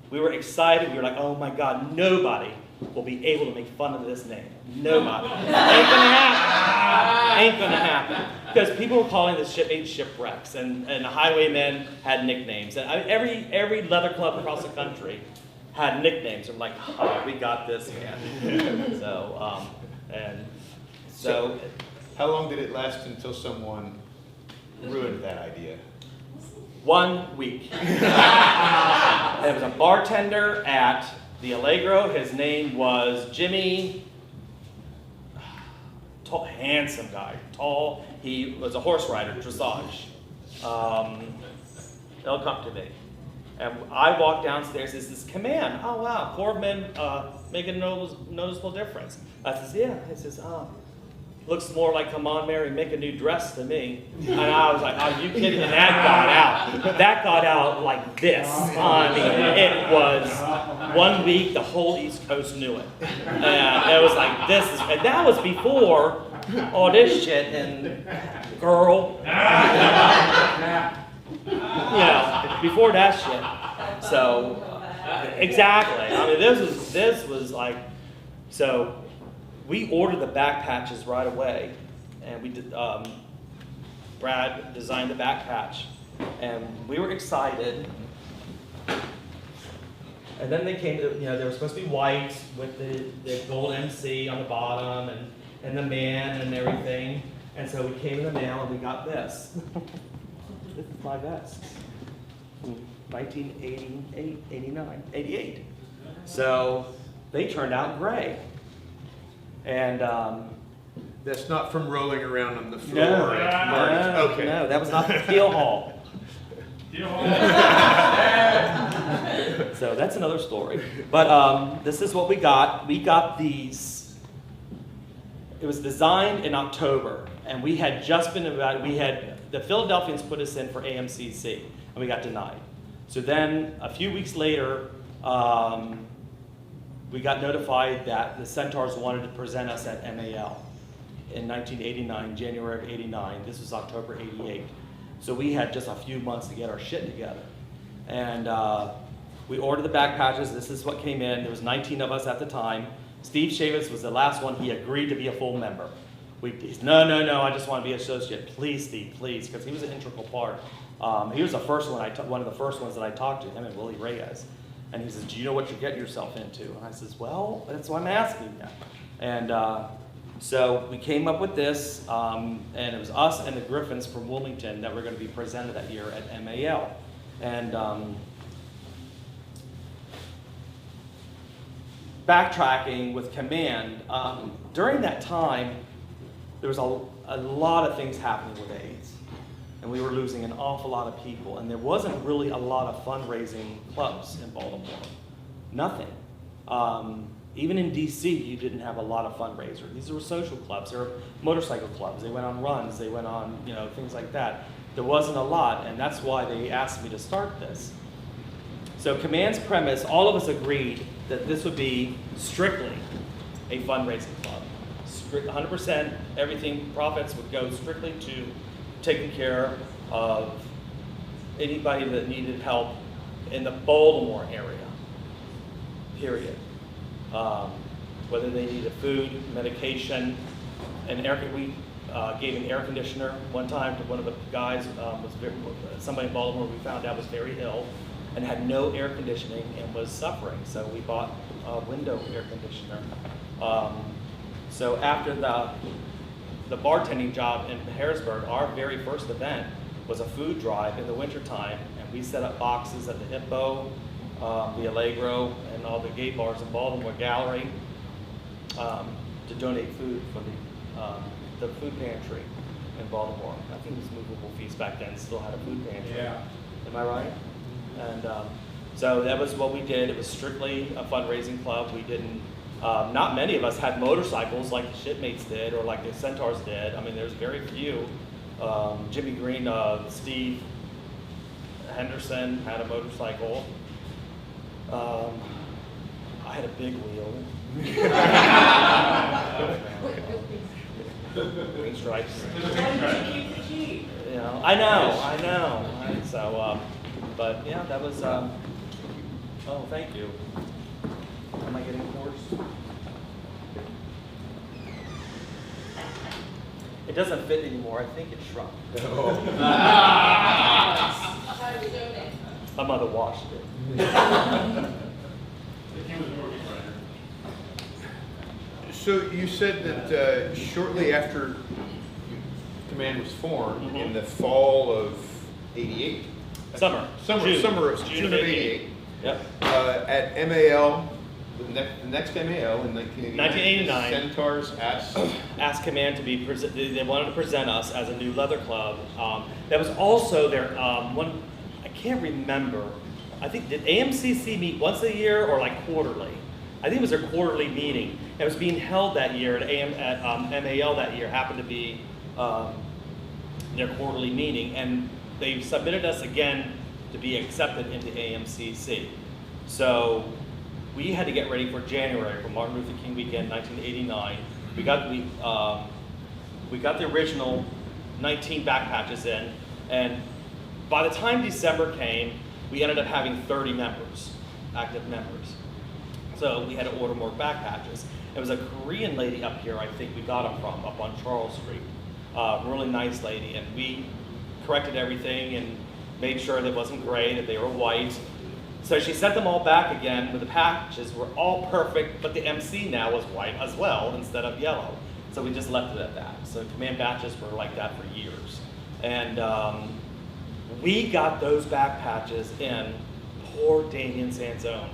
we were excited. We were like, oh my God, nobody will be able to make fun of this name. Nobody. Ain't gonna happen. Ain't gonna happen. Because people were calling the shipmates shipwrecks, and the highwaymen had nicknames. And every leather club across the country had nicknames. I'm like, oh, we got this, man. So, How long did it last until someone ruined that idea? 1 week. There was a bartender at the Allegro. His name was Jimmy. Tall, handsome guy. Tall. He was a horse rider, dressage. They'll come to me. And I walk downstairs. There's this command. Oh, wow. Corps of men make a noticeable difference. I says, yeah. He says, looks more like Come On Mary, make a new dress to me. And I was like, are you kidding? And that got out. That got out like this. I mean, it was 1 week, the whole East Coast knew it. And it was like, and that was before all this shit and girl. Before that shit. So, exactly. I mean, this was like, so we ordered the back patches right away, and we did. Brad designed the back patch, and we were excited. And then they came to, they were supposed to be white with the gold MC on the bottom and the man and everything. And so we came in the mail and we got this. This is my vest. 1988, 89, 88. So they turned out gray. And That's not from rolling around on the floor at Marty's. Okay. No, that was not the Keel Hall. So that's another story. But this is what we got. We got these. It was designed in October, and we had just been the Philadelphians put us in for AMCC, and we got denied. So then a few weeks later, we got notified that the Centaurs wanted to present us at MAL in 1989, January of 89. This was October 88. So we had just a few months to get our shit together. And we ordered the back patches. This is what came in. There was 19 of us at the time. Steve Shavitz was the last one. He agreed to be a full member. He's, no, I just want to be an associate. Please, Steve, please, because he was an integral part. He was the first one, one of the first ones that I talked to, him and Willie Reyes. And he says, do you know what you're getting yourself into? And I says, well, that's what I'm asking you. And so we came up with this, and it was us and the Griffins from Wilmington that were going to be presented that year at MAL. And backtracking with command, during that time, there was a lot of things happening with AIDS. And we were losing an awful lot of people. And there wasn't really a lot of fundraising clubs in Baltimore. Nothing. Even in DC, you didn't have a lot of fundraisers. These were social clubs. They were motorcycle clubs. They went on runs. They went on, things like that. There wasn't a lot, and that's why they asked me to start this. So Command's premise, all of us agreed that this would be strictly a fundraising club. 100%, everything, profits would go strictly to taking care of anybody that needed help in the Baltimore area, period. Whether they needed food, medication, and we gave an air conditioner one time to one of the guys, somebody in Baltimore we found out was very ill and had no air conditioning and was suffering. So we bought a window air conditioner. So after the bartending job in Harrisburg, our very first event was a food drive in the wintertime, and we set up boxes at the Hippo, the Allegro, and all the gay bars in Baltimore Gallery to donate food for the food pantry in Baltimore. I think it was Movable Feast back then, still had a food pantry. Yeah. Am I right? And so that was what we did. It was strictly a fundraising club. We didn't, not many of us had motorcycles like the Shipmates did or like the Centaurs did. I mean, there's very few. Jimmy Green, Steve Henderson had a motorcycle. I had a big wheel. Green stripes. I know. Right? So, but yeah, that was. Oh, thank you. Am I getting hoarse? It doesn't fit anymore. I think it shrunk. My mother washed it. So you said that shortly after command was formed, in the fall of '88, Summer. summer of June of '88, Yep. at MAL, the next MAL in 1989. Centaurs Asked command to be they wanted to present us as a new leather club. That was also their one. I can't remember. I think did AMCC meet once a year or like quarterly? I think it was their quarterly meeting. It was being held that year at MAL that year. Happened to be their quarterly meeting, and they submitted us again to be accepted into AMCC. So we had to get ready for January, for Martin Luther King weekend, 1989. We got the original 19 back patches in, and by the time December came, we ended up having 30 members, active members. So we had to order more back patches. It was a Korean lady up here, I think we got them from, up on Charles Street. Really nice lady, and we corrected everything and made sure that it wasn't gray, that they were white. So she sent them all back again with the patches were all perfect, but the MC now was white as well instead of yellow. So we just left it at that. So command patches were like that for years. And we got those back patches in, poor Damien Sansone.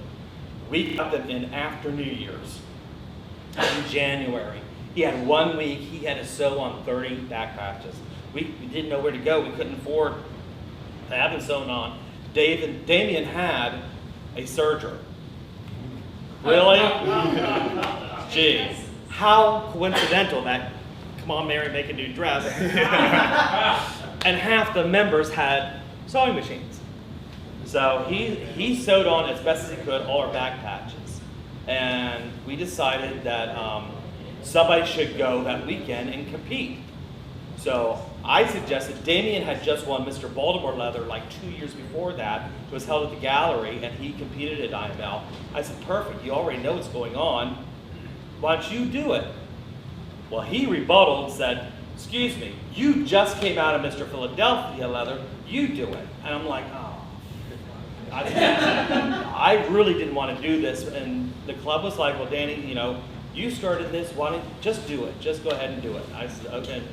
We got them in after New Year's, in January. He had 1 week, he had to sew on 30 back patches. We didn't know where to go, we couldn't afford to have them sewn on. Damien had a serger. Really? Gee, how coincidental that, come on Mary, make a new dress. And half the members had sewing machines. So he sewed on as best as he could all our back patches. And we decided that somebody should go that weekend and compete. So I suggested, Damien had just won Mr. Baltimore Leather like 2 years before that. It was held at the gallery and he competed at IML. I said, perfect, you already know what's going on. Why don't you do it? Well, he rebutted and said, excuse me, you just came out of Mr. Philadelphia Leather, you do it. And I'm like, oh. I really didn't want to do this. And the club was like, well, Danny, you know, you started this, why don't you just do it? Just go ahead and do it. I said, okay.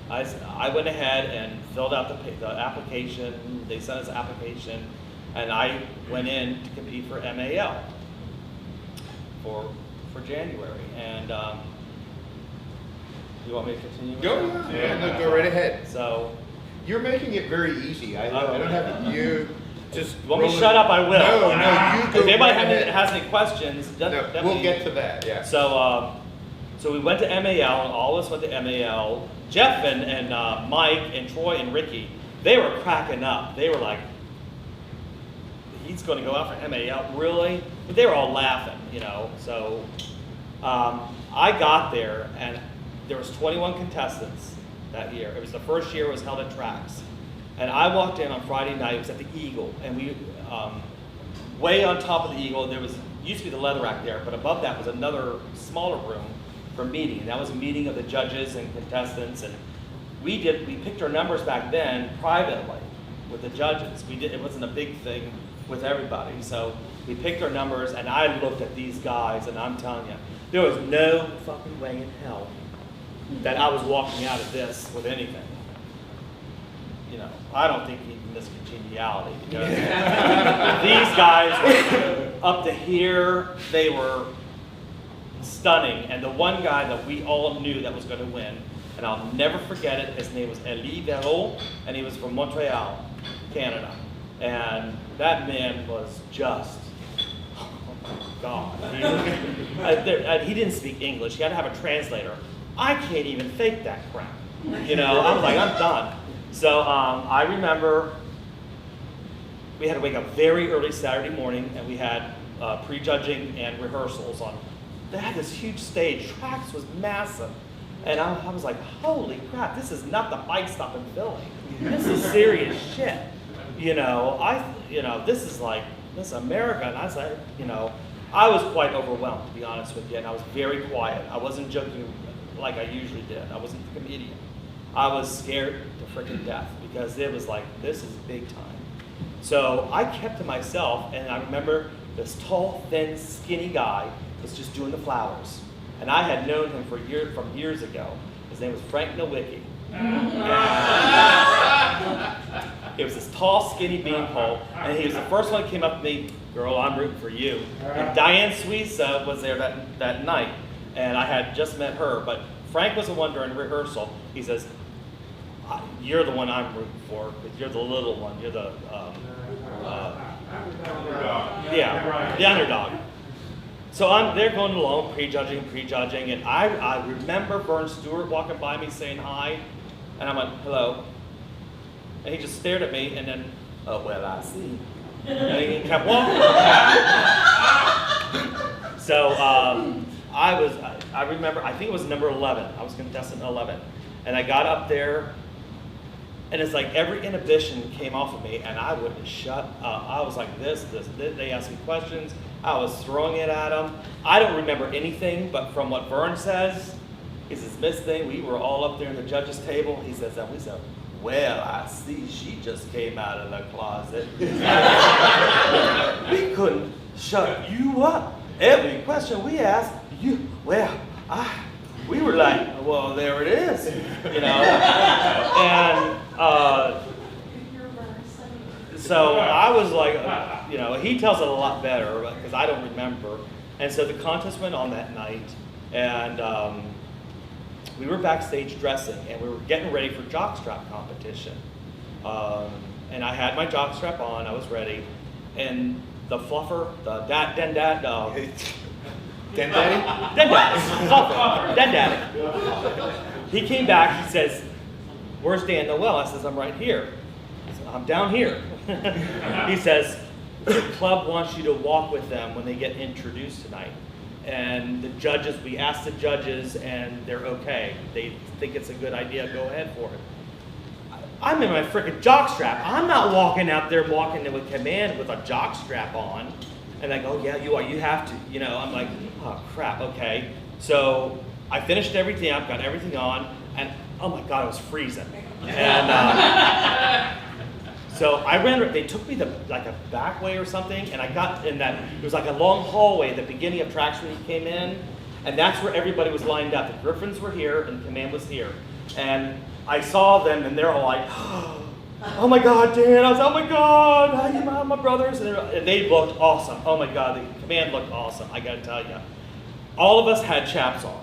I went ahead and filled out the application. They sent us an application, and I went in to compete for MAL for January. And you want me to continue? Go, no, go right ahead. So You're making it very easy. I don't have you just. You want me to shut up? I will. No, you go. If anybody right ahead. has any questions, No, definitely. we'll get to that. Yeah. So we went to MAL, and all of us went to MAL. Jeff and Mike and Troy and Ricky, they were cracking up. They were like, he's going to go out for MAL, really? But they were all laughing, you know. So I got there, and there was 21 contestants that year. It was the first year it was held at Trax. And I walked in on Friday night, it was at the Eagle, and we, way on top of the Eagle, there was, used to be the leather rack there, but above that was another smaller room for meeting. And that was a meeting of the judges and contestants, and we picked our numbers back then privately with the judges. It wasn't a big thing with everybody. So we picked our numbers, and I looked at these guys, and I'm telling you, there was no fucking way in hell that I was walking out of this with anything. You know, I don't think even this congeniality, because these guys were up to here, they were stunning. And the one guy that we all knew that was going to win, and I'll never forget it, his name was Elie Verreau, and he was from Montreal, Canada. And that man was just, oh my God. He didn't speak English, he had to have a translator. I can't even fake that crap. You know, I'm like, I'm done. So I remember we had to wake up very early Saturday morning, and we had prejudging and rehearsals on. They had this huge stage. Trax was massive, and I was like, "Holy crap! This is not the bike stop in Philly. This is serious shit." You know, this is America, and I said, you know, I was quite overwhelmed, to be honest with you, and I was very quiet. I wasn't joking like I usually did. I wasn't the comedian. I was scared to freaking death because it was like, this is big time. So I kept to myself, and I remember this tall, thin, skinny guy was just doing the flowers. And I had known him from years ago. His name was Frank Nowicki. He was this tall, skinny beanpole, and he was the first one that came up to me, girl, I'm rooting for you. And Diane Suissa was there that night, and I had just met her, but Frank was the one during rehearsal. He says, you're the one I'm rooting for, because you're the little one, you're the, the underdog. So I'm there going along, prejudging, and I remember Vern Stewart walking by me saying hi, and I went, hello. And he just stared at me, and then, oh, well, I see. And he kept walking. So I remember, I think it was number 11. I was contestant 11. And I got up there, and it's like every inhibition came off of me, and I wouldn't shut up. I was like this. They asked me questions. I was throwing it at them. I don't remember anything, but from what Vern says, is this Miss thing, we were all up there in the judges' table. He says that we said, well, I see she just came out of the closet. We couldn't shut you up. Every question we asked, we were like, well, there it is, you know. And so I was like, you know, he tells it a lot better because I don't remember. And so the contest went on that night, and we were backstage dressing, and we were getting ready for jockstrap competition. And I had my jockstrap on, I was ready, and the fluffer, the Den Daddy, he came back, he says, where's Dan Noel? I says, I'm right here. I said, I'm down here. He says, the club wants you to walk with them when they get introduced tonight. And the judges, we asked the judges, and they're okay. They think it's a good idea, go ahead for it. I'm in my freaking jockstrap. I'm not walking out there walking with command with a jockstrap on. And I go, yeah, you are, you have to. You know, I'm like, oh crap, okay. So I finished everything up, got everything on, and oh my God, it was freezing. And so I ran, they took me like a back way or something, and I got in that, it was like a long hallway at the beginning of tracks when you came in, and that's where everybody was lined up. The Griffins were here, and command was here. And I saw them, and they're all like, oh my God, Dan. I was, oh my God, how you, my brothers? And they looked awesome. Oh my God, the command looked awesome, I gotta tell you. All of us had chaps on.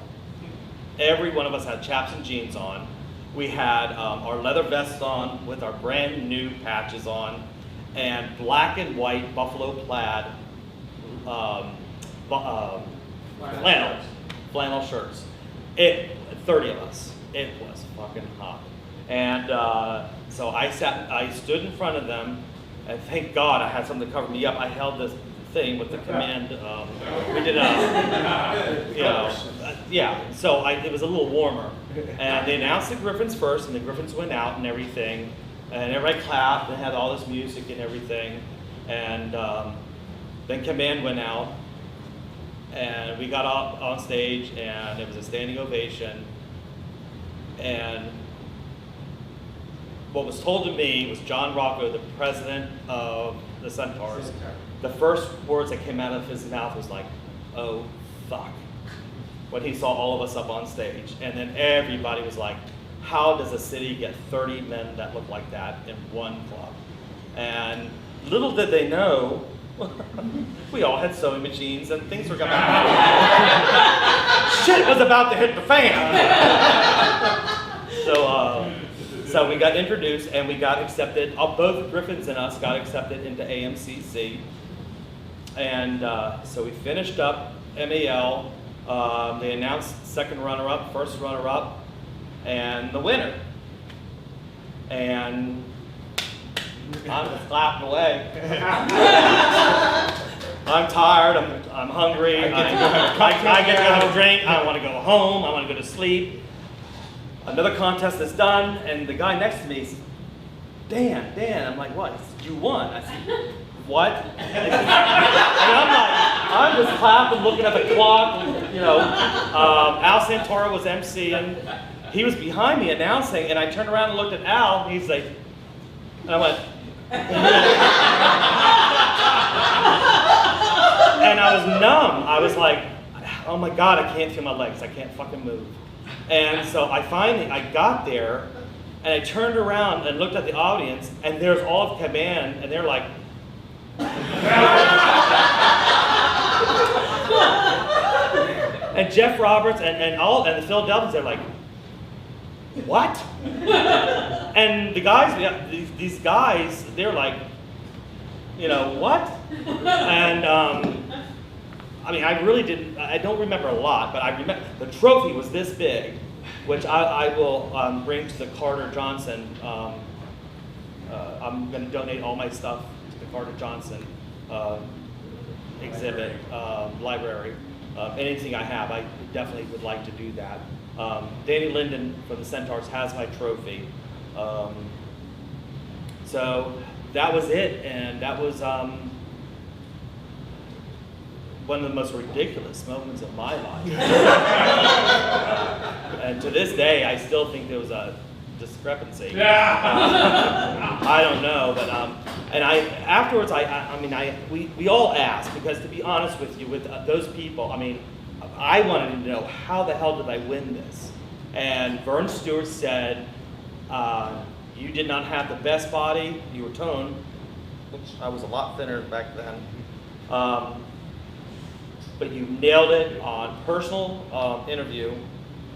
Every one of us had chaps and jeans on. We had our leather vests on with our brand new patches on, and black and white buffalo plaid flannel shirts. 30 of us. It was fucking hot. And so I stood in front of them, and thank God I had something to cover me up. I held this thing with the command. We did so it was a little warmer. And they announced the Griffins first, and the Griffins went out and everything. And everybody clapped and had all this music and everything. And then command went out, and we got up on stage, and it was a standing ovation. And what was told to me was John Rocco, the president of the Centaurs, the first words that came out of his mouth was like, oh, fuck, when he saw all of us up on stage. And then everybody was like, how does a city get 30 men that look like that in one club? And little did they know, we all had sewing machines and things were about shit was about to hit the fan. So we got introduced, and we got accepted. Both Griffins and us got accepted into AMCC. And so we finished up MAL. They announced second runner-up, first runner-up, and the winner. And I'm just clapping away. I'm tired, I'm hungry, I get to go have a drink, I want to go home, I want to go to sleep. Another contest is done, and the guy next to me says, Dan, I'm like, what? You won. I said, what? And I'm just clapping, looking at the clock, you know. Al Santoro was emceeing. He was behind me announcing, and I turned around and looked at Al, and he's like, and I went, and I was numb. I was like, oh my God, I can't feel my legs. I can't fucking move. And so I got there, and I turned around and looked at the audience, and there's all of command, and they're like, and Jeff Roberts and the Philadelphians, they're like, what? And the guys, these guys, they're like, you know, what? And I mean, I don't remember a lot, but I remember the trophy was this big, which I will bring to the Carter Johnson. I'm going to donate all my stuff to the Carter Johnson exhibit, library. Anything I have, I definitely would like to do that. Danny Linden from the Centaurs has my trophy. So that was it, and that was one of the most ridiculous moments of my life. And to this day, I still think there was a discrepancy. I don't know, but and afterwards, we all asked, because to be honest with you, with those people, I mean, I wanted to know, how the hell did I win this? And Vern Stewart said, you did not have the best body, you were toned, which I was a lot thinner back then, but you nailed it on personal interview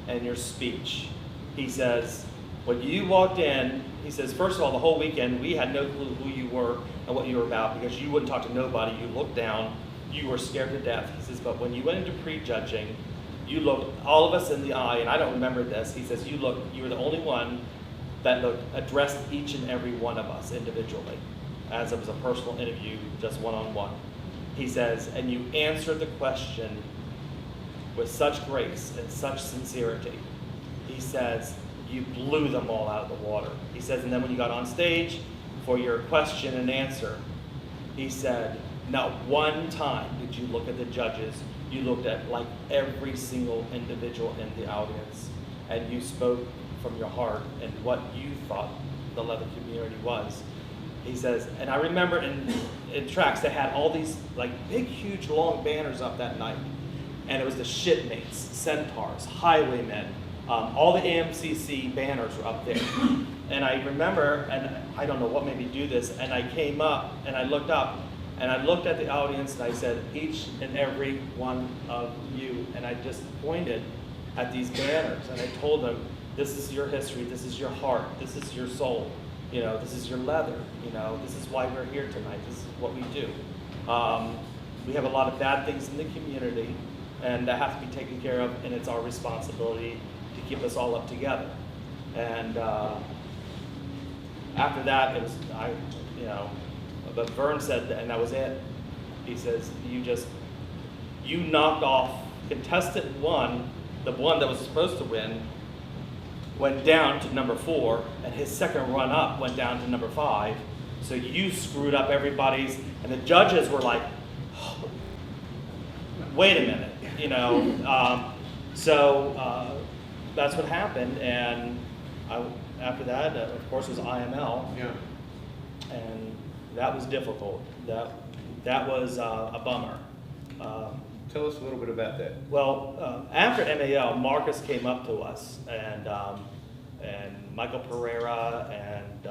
and your speech. He says, when you walked in, he says, first of all, the whole weekend, we had no clue who you were and what you were about, because you wouldn't talk to nobody, you looked down, you were scared to death. He says, but when you went into prejudging, you looked all of us in the eye, and I don't remember this. He says, you were the only one that addressed each and every one of us individually, as it was a personal interview, just one-on-one. He says, and you answered the question with such grace and such sincerity. He says, you blew them all out of the water. He says, and then when you got on stage for your question and answer, he said, not one time did you look at the judges. You looked at like every single individual in the audience, and you spoke from your heart and what you thought the leather community was. He says, and I remember in tracks they had all these like big, huge, long banners up that night, and it was the shipmates, centaurs, highwaymen, all the AMCC banners were up there. And I remember, and I don't know what made me do this, and I came up and I looked up, and I looked at the audience and I said, each and every one of you, and I just pointed at these banners and I told them, this is your history, this is your heart, this is your soul, you know, this is your leather, you know, this is why we're here tonight, this is what we do. We have a lot of bad things in the community, and that has to be taken care of, and it's our responsibility to keep us all up together. And after that, it was, but Vern said, and that was it. He says, you knocked off contestant one, the one that was supposed to win, went down to number 4, and his second run up went down to number 5. So you screwed up everybody's, and the judges were like, oh, wait a minute, you know. So that's what happened, and after that, of course, was IML. Yeah. And that was difficult. That was a bummer. Tell us a little bit about that. Well, after MAL, Marcus came up to us, and Michael Pereira and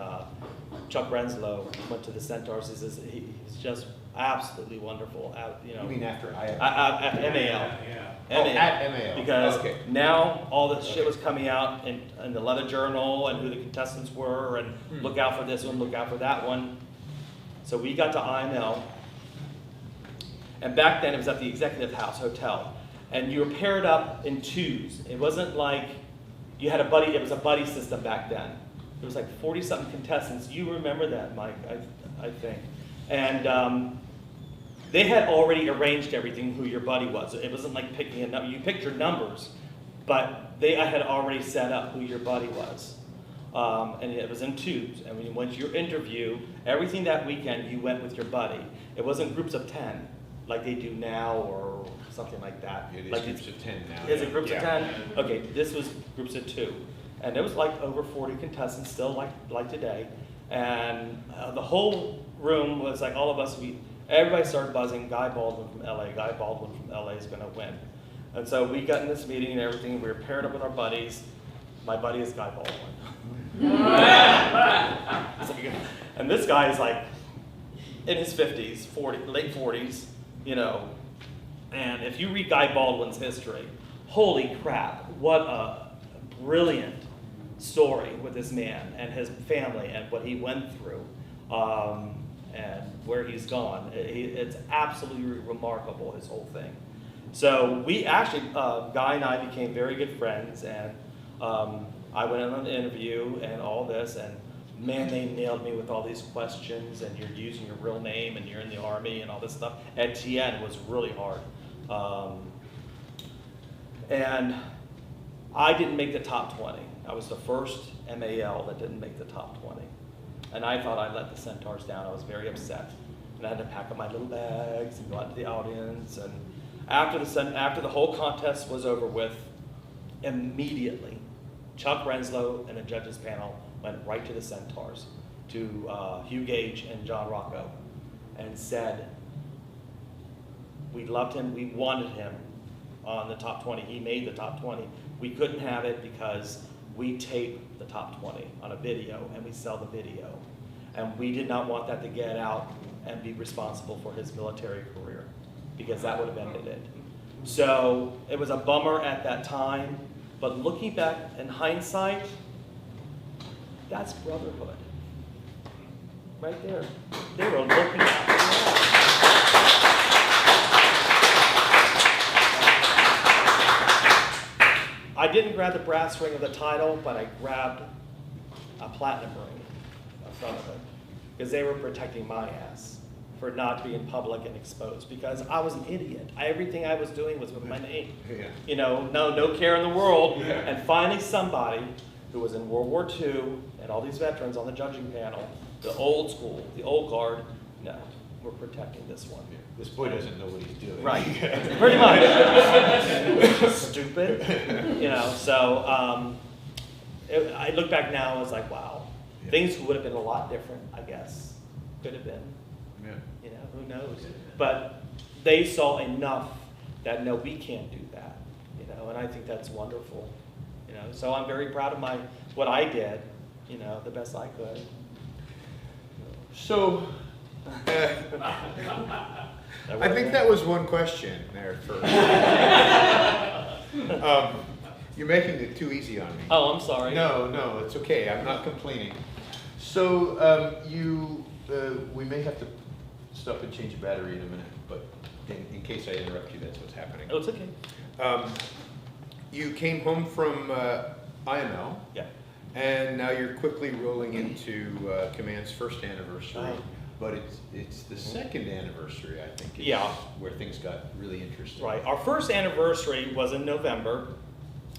Chuck Renslow went to the Centaurs. He says he's just absolutely wonderful. You mean after at MAL? Yeah. Oh, at MAL. Because okay. now all this shit was coming out in the Leather Journal, and who the contestants were, and look out for this one, look out for that one. So we got to IML, and back then it was at the Executive House Hotel, and you were paired up in twos. It wasn't like you had a buddy, it was a buddy system back then. There was like 40-something contestants. You remember that, Mike, I think. And they had already arranged everything, who your buddy was. It wasn't like picking a number. You picked your numbers, but they had already set up who your buddy was. and it was in twos. And when you went to your interview, everything that weekend you went with your buddy. It wasn't groups of 10 like they do now or something like that. It is like groups of 10 now. Is it groups Yeah. of 10? Okay, this was groups of 2. And there was like over 40 contestants still like today. And the whole room was like all of us, everybody started buzzing, Guy Baldwin from LA is gonna win. And so we got in this meeting and everything, we were paired up with our buddies. My buddy is Guy Baldwin. And this guy is like in his 50s, late 40s, you know. And if you read Guy Baldwin's history, holy crap, what a brilliant story with this man and his family and what he went through and where he's gone. It's absolutely remarkable, his whole thing. So we actually, Guy and I became very good friends, and I went in on an interview and all this, and man, they nailed me with all these questions, and you're using your real name, and you're in the Army, and all this stuff. At TN was really hard. And I didn't make the top 20. I was the first MAL that didn't make the top 20. And I thought I let the Centaurs down. I was very upset. And I had to pack up my little bags and go out to the audience. And after the whole contest was over with, immediately, Chuck Renslow and the judges panel went right to the Centaurs, to Hugh Gage and John Rocco, and said, we loved him, we wanted him on the top 20. He made the top 20. We couldn't have it because we tape the top 20 on a video and we sell the video. And we did not want that to get out and be responsible for his military career, because that would have ended it. So it was a bummer at that time, but looking back in hindsight, that's brotherhood. Right there. They were looking out for us. I didn't grab the brass ring of the title, but I grabbed a platinum ring in front of it, because they were protecting my ass for not being public and exposed, because I was an idiot. Everything I was doing was with my name. Yeah. You know, no care in the world. Yeah. And finally somebody who was in World War II and all these veterans on the judging panel, the old school, the old guard, no, we're protecting this one. This boy doesn't know what he's doing. Right, pretty much. Stupid, you know. So I look back now and it's like, wow, Yeah. things would have been a lot different, I guess. Could have been, Yeah. you know, who knows? But they saw enough that no, we can't do that, you know. And I think that's wonderful, you know. So I'm very proud of what I did, you know, the best I could. So, I think that was one question there first. You're making it too easy on me. Oh, I'm sorry. No, it's okay. I'm not complaining. So we may have to stop and change the battery in a minute, but in case I interrupt you, that's what's happening. Oh, it's okay. You came home from IML, Yeah. and now you're quickly rolling into Command's first anniversary. But it's the second anniversary, I think, is Yeah. where things got really interesting. Right. Our first anniversary was in November,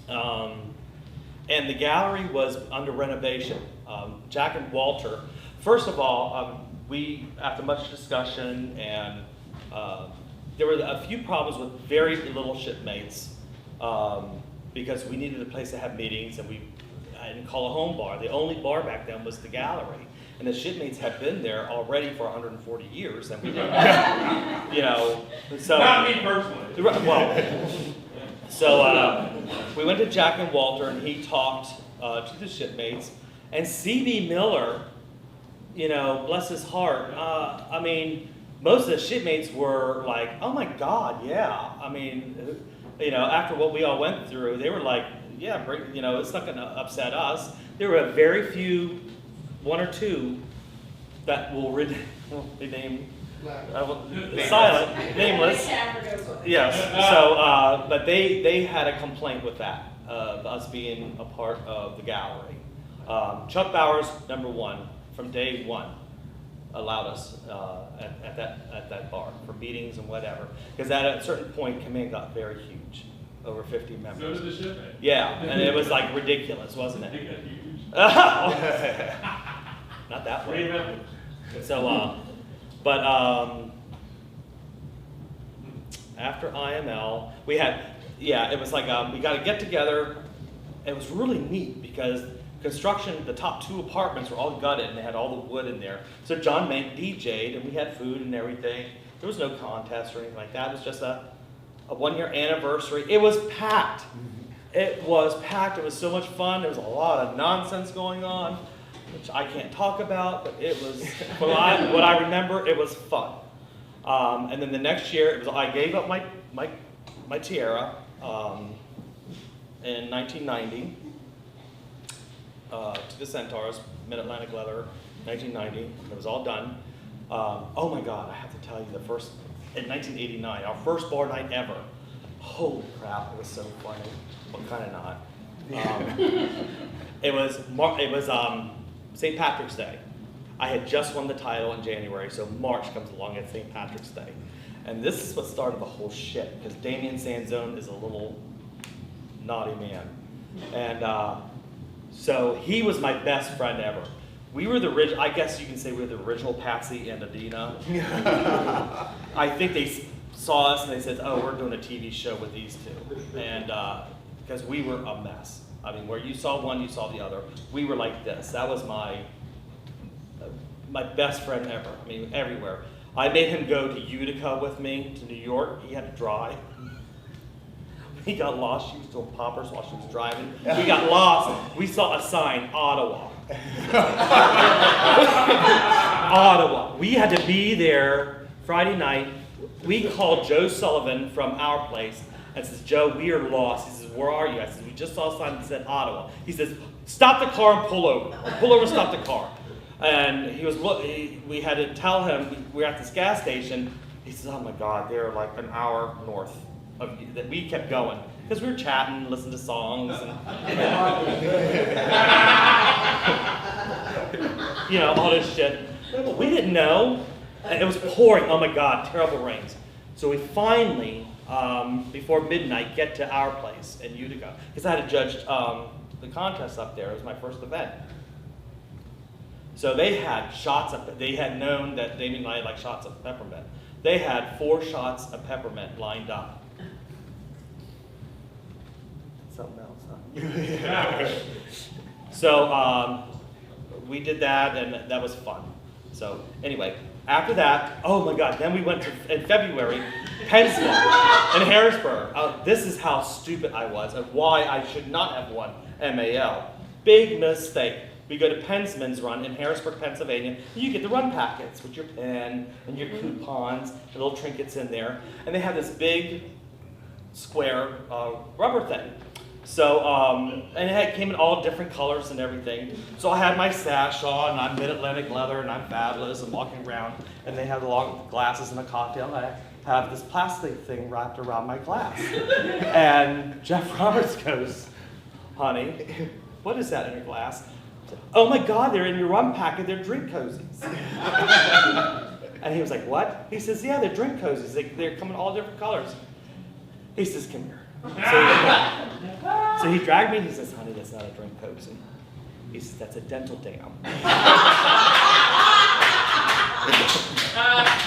and the gallery was under renovation. Jack and Walter, first of all, we, after much discussion, and there were a few problems with very little shipmates, because we needed a place to have meetings, and I didn't call a home bar. The only bar back then was the gallery. And the shipmates had been there already for 140 years, and we didn't, you know, so. Not me personally. Well, so we went to Jack and Walter, and he talked to the shipmates, and C.B. Miller, you know, bless his heart. I mean, most of the shipmates were like, "Oh my God, yeah." I mean, you know, after what we all went through, they were like, "Yeah, you know, it's not going to upset us." There were very few. One or two that will be named silent, nameless. Yes. So, but they had a complaint with that, of us being a part of the gallery. Chuck Bowers, number one, from day one, allowed us at that bar for meetings and whatever. Because at a certain point, Command got very huge, over 50 So members. did the shipment. Yeah, and it was like ridiculous, wasn't They it? got huge. Not that Three way. members. So, but after IML, we had, it was like we got to get together. It was really neat because construction, the top 2 apartments were all gutted and they had all the wood in there. So John Mank DJ'd and we had food and everything. There was no contest or anything like that. It was just a 1-year anniversary. It was packed. It was packed. It was so much fun. There was a lot of nonsense going on, which I can't talk about, but it was, what I remember, it was fun. And then the next year, it was, I gave up my tiara in 1990 to the Centaurs, Mid-Atlantic Leather, 1990. It was all done. Oh my God, I have to tell you, in 1989, our first bar night ever. Holy crap, it was so funny. Well, kind of not. It was St. Patrick's Day. I had just won the title in January, so March comes along at St. Patrick's Day. And this is what started the whole shit, because Damien Sanzone is a little naughty man. And so he was my best friend ever. We were I guess you can say we were the original Patsy and Adina. I think they saw us and they said, oh, we're doing a TV show with these 2. And because we were a mess. I mean, where you saw one, you saw the other. We were like this. That was my best friend ever. I mean, everywhere. I made him go to Utica with me, to New York. He had to drive. He got lost. She was doing poppers while she was driving. We got lost. We saw a sign, Ottawa. Ottawa. We had to be there Friday night. We called Joe Sullivan from our place and says, Joe, we are lost. He says, where are you? I said, we just saw a sign that said Ottawa. He says, stop the car and pull over. Or pull over and stop the car. And we had to tell him, we were at this gas station. He says, oh my God, they're like an hour north of you. That we kept going. Because we were chatting, listening to songs, and all this shit. We didn't know. And it was pouring, oh my God, terrible rains. So we finally, before midnight, get to our place in Utica. Because I had to judge the contest up there. It was my first event. So they had they had known that Damien and I like shots of peppermint. They had 4 shots of peppermint lined up. Something else, huh? So we did that, and that was fun. So anyway, after that, oh my God, then we went to, in February, Pennsville and Harrisburg. This is how stupid I was and why I should not have won MAL. Big mistake. We go to Pensman's Run in Harrisburg, Pennsylvania. You get the run packets with your pen and your coupons, and little trinkets in there. And they have this big square rubber thing. So, and it came in all different colors and everything. So I had my sash on, and I'm Mid-Atlantic Leather, and I'm fabulous, and walking around. And they have the long glasses and a cocktail. And I have this plastic thing wrapped around my glass. And Jeff Roberts goes, honey, what is that in your glass? Oh my God, they're in your rum packet, they're drink cozies. And he was like, what? He says, yeah, they're drink cozies. They're coming all different colors. He says, come here. So he dragged me and he says, honey, that's not a drink cozy. He says, that's a dental dam.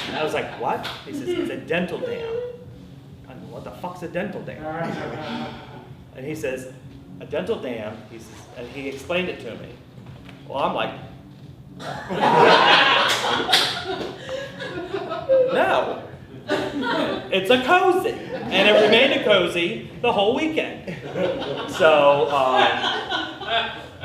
I was like, what? He says, it's a dental dam. I mean, what the fuck's a dental dam? And he says, a dental dam, he says, and he explained it to me. Well, I'm like, no, it's a cozy. And it remained a cozy the whole weekend. So,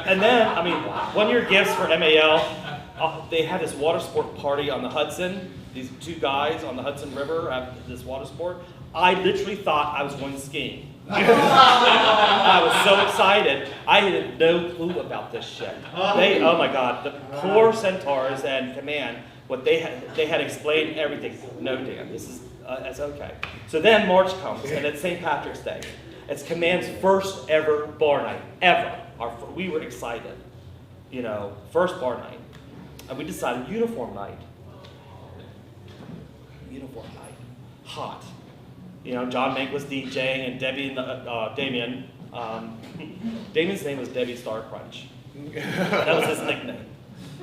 and then, I mean, 1-year gifts for MAL, they had this water sport party on the Hudson. These 2 guys on the Hudson River at this water sport. I literally thought I was going skiing. I was so excited. I had no clue about this shit. Oh my God, the poor Centaurs and Command, what they had explained everything. No, Dan, this is that's okay. So then March comes, and it's St. Patrick's Day. It's Command's first ever bar night, ever. We were excited, first bar night, and we decided uniform night. Uniform night, hot. John Mink was DJing, and Damien. Damien's name was Debbie Star Crunch. That was his nickname.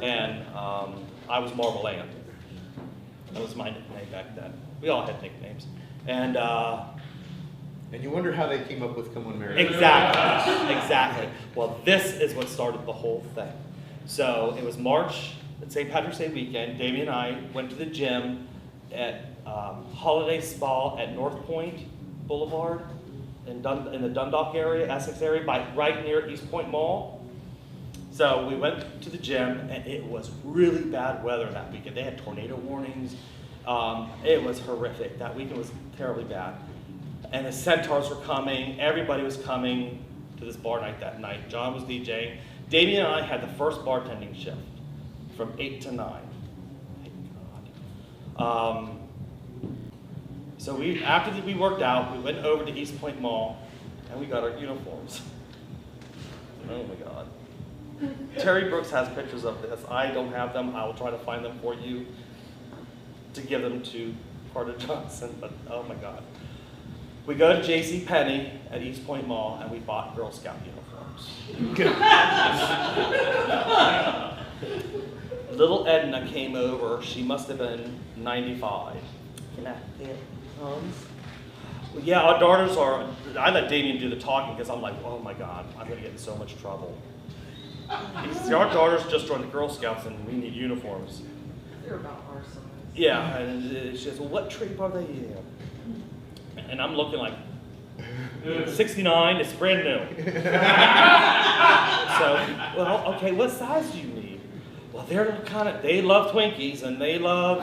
And I was Marble Land. That was my nickname back then. We all had nicknames. And you wonder how they came up with "Come on, Mary." exactly. Well, this is what started the whole thing. So it was March, St. Patrick's Day weekend. Damien and I went to the gym at Holiday Spa at North Point Boulevard in the Dundalk area, Essex area, right near East Point Mall. So we went to the gym, and it was really bad weather that weekend. They had tornado warnings. It was horrific. That weekend was terribly bad. And the Centaurs were coming. Everybody was coming to this bar night that night. John was DJing. Damien and I had the first bartending shift from 8 to 9. Thank God. So after we worked out, we went over to East Point Mall, and we got our uniforms. Oh my God. Terry Brooks has pictures of this. I don't have them. I will try to find them for you to give them to Carter Johnson, but oh my God. We go to J.C. Penney at East Point Mall, and we bought Girl Scout uniforms. Little Edna came over. She must have been 95. Can I get thumbs? Well, yeah, our daughters are. I let Damien do the talking because I'm like, oh my God, I'm going to get in so much trouble. See, our daughters just joined the Girl Scouts, and we need uniforms. They're about our size. Yeah, and she says, well, what troop are they in? And I'm looking like, 69, it's brand new. So, well, okay, what size do you need? Well, they love Twinkies, and they love,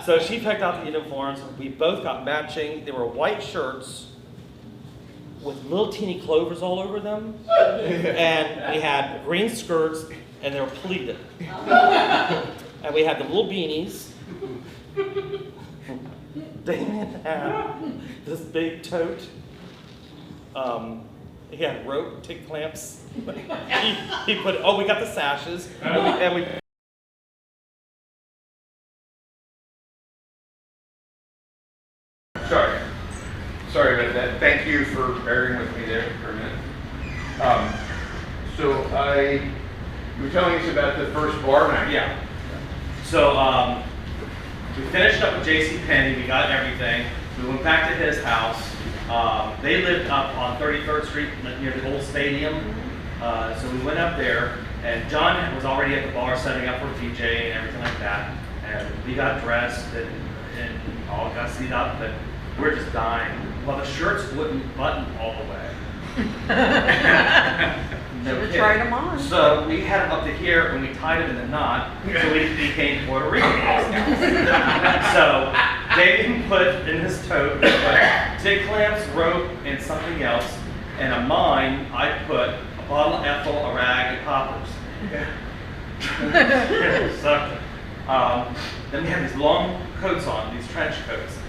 So she picked out the uniforms. We both got matching. They were white shirts with little teeny clovers all over them. And we had green skirts, and they were pleated. And we had the little beanies. Damien had this big tote. He had rope, tick clamps. He put, we got the sashes. And we Sorry about that. Thank you for bearing with me there for a minute. So you were telling us about the first bar night. Yeah. So we finished up with J.C. Penney. We got everything. We went back to his house. They lived up on 33rd Street near the old stadium. So we went up there, and John was already at the bar setting up for DJ and everything like that. And we got dressed and all got seated up, but we're just dying. Well, the shirts wouldn't button all the way. No Should've kidding. tried 'em on. So we had them up to here, and we tied them in a knot, so we became Puerto Rican Girl Scouts. So David put in his tote, tick clamps, rope, and something else. And on mine, I put a bottle of ethyl, a rag, and poppers. So, then we had these long coats on, these trench coats.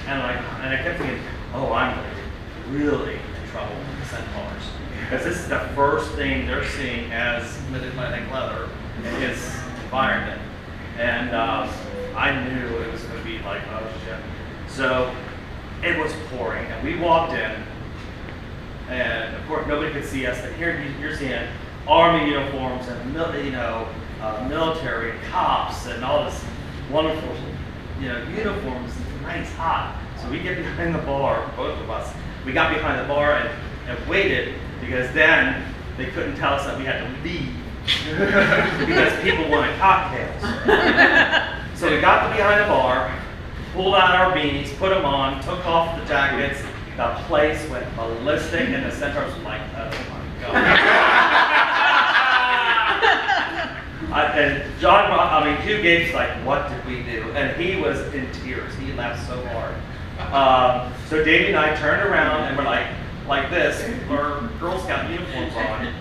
And I kept thinking, oh, I'm going to get really in trouble with the Centaurs. Because this is the first thing they're seeing as mid-Atlantic leather in his environment. And I knew it was going to be like, oh shit. So it was pouring, and we walked in, and of course nobody could see us, and here you're seeing army uniforms and military and cops and all this wonderful uniforms, nice hot. So we get behind the bar, both of us. We got behind the bar and waited, because then they couldn't tell us that we had to leave because people wanted cocktails. So we got behind the bar, pulled out our beanies, put them on, took off the jackets. The place went ballistic, and the Centaurs were like, oh my God. And John, Hugh Gates, like, what did we do? And he was in tears. He laughed so hard. So Davey and I turned around, and we're like this, our Girl Scout uniforms on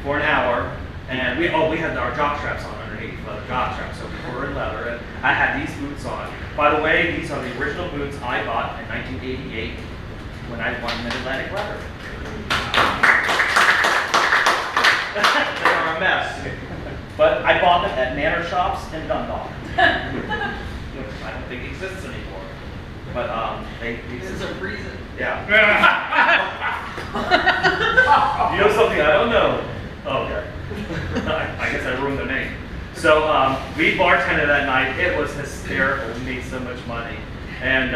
for an hour, and we had our jock straps on underneath, leather jock straps, so we were in leather, and I had these boots on. By the way, these are the original boots I bought in 1988 when I won Mid-Atlantic Leather. They are a mess. But I bought them at Manor Shops in Dundalk. I don't think it exists anymore. But This is a reason. yeah. You know something I don't know? Okay. I guess I ruined the name. So we bartended that night. It was hysterical. We made so much money. And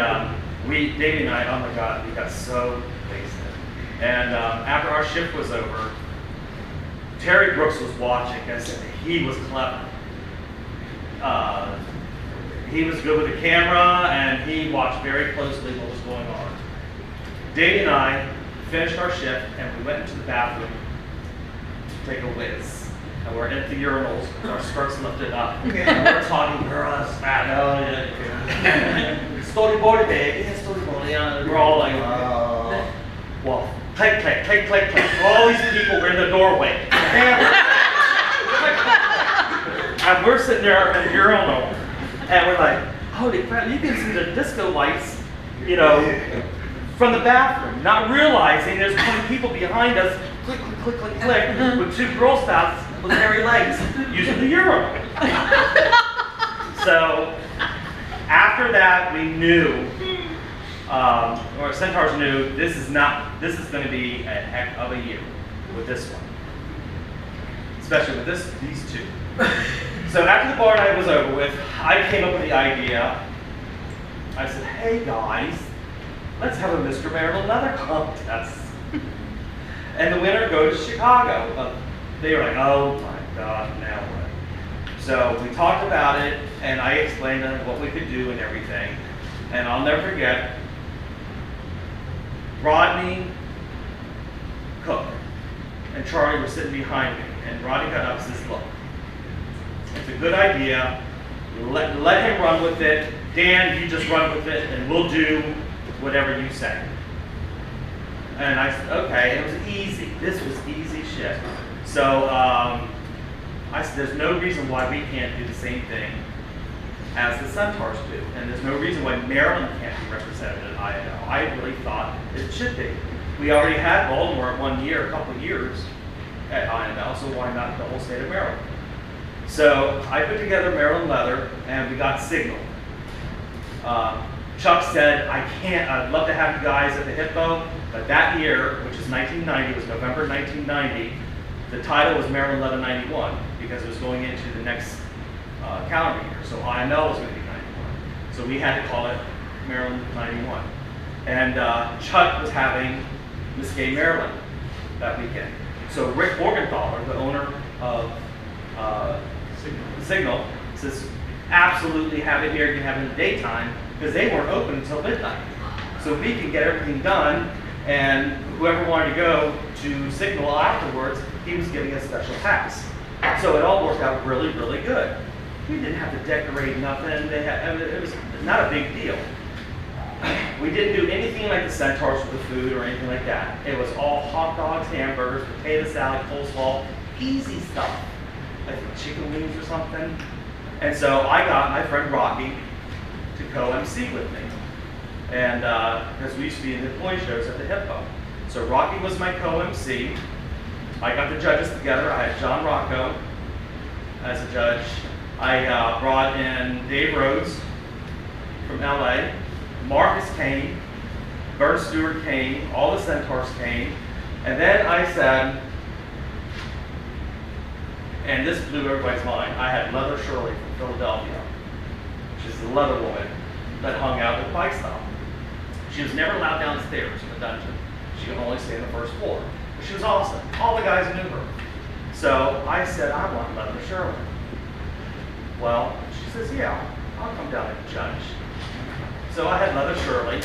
Davey and I, oh my God, we got so wasted. And after our shift was over, Terry Brooks was watching us, and he was clever. He was good with the camera, and he watched very closely what was going on. Davey and I finished our shift, and we went into the bathroom to take a whiz. And we're at the urinals with our skirts lifted up. And we're talking, girls, storyboard, baby, storyboard. Yeah. We're all like, well, click, click, click, click, click. All these people were in the doorway. And we're sitting there in the urinal, and we're like, holy crap, you can see the disco lights, you know, from the bathroom, not realizing there's 20 people behind us, click, click, click, click, click, with two Girl Scouts with hairy legs using the urinal. So after that, we knew, or Centaurs knew, this is going to be a heck of a year with this one, especially with these two. So after the bar night was over with, I came up with the idea. I said, hey guys, let's have a Mr. Maryland Leather contest. And the winner goes to Chicago. They were like, oh my God, now what? So we talked about it, and I explained to them what we could do and everything. And I'll never forget, Rodney, Cook, and Charlie were sitting behind me. And Rodney got up and says, look, it's a good idea. Let him run with it. Dan, you just run with it, and we'll do whatever you say. And I said, okay, it was easy. This was easy shit. So I said, there's no reason why we can't do the same thing as the Centaurs do. And there's no reason why Maryland can't be represented at INL. I really thought it should be. We already had Baltimore 1 year, a couple of years at INL, so why not the whole state of Maryland? So I put together Maryland Leather, and we got Signal. Chuck said, I'd love to have you guys at the Hippo, but that year, which is 1990, it was November 1990, the title was Maryland Leather 91, because it was going into the next calendar year. So IML was going to be 91. So we had to call it Maryland 91. And Chuck was having Miss Gay Maryland that weekend. So Rick Morgenthaler, the owner of Signal, says, absolutely have it here, you can have it in the daytime, because they weren't open until midnight. So we can get everything done, and whoever wanted to go to Signal afterwards, he was getting a special pass. So it all worked out really, really good. We didn't have to decorate nothing. It was not a big deal. We didn't do anything like the Centaurs with the food or anything like that. It was all hot dogs, hamburgers, potato salad, coleslaw, easy stuff. Like chicken wings or something. And so I got my friend Rocky to co-MC with me. And because we used to be in the employee shows at the Hippo. So Rocky was my co-MC. I got the judges together. I had John Rocco as a judge. I brought in Dave Rhodes from LA. Marcus came. Bert Stewart came. All the Centaurs came. And then I said, and this blew everybody's mind, I had Leather Shirley from Philadelphia. She's the leather woman that hung out with Bike Stop. She was never allowed downstairs in the dungeon. She could only stay on the first floor. But she was awesome. All the guys knew her. So I said, I want Leather Shirley. Well, she says, yeah, I'll come down and judge. So I had Leather Shirley.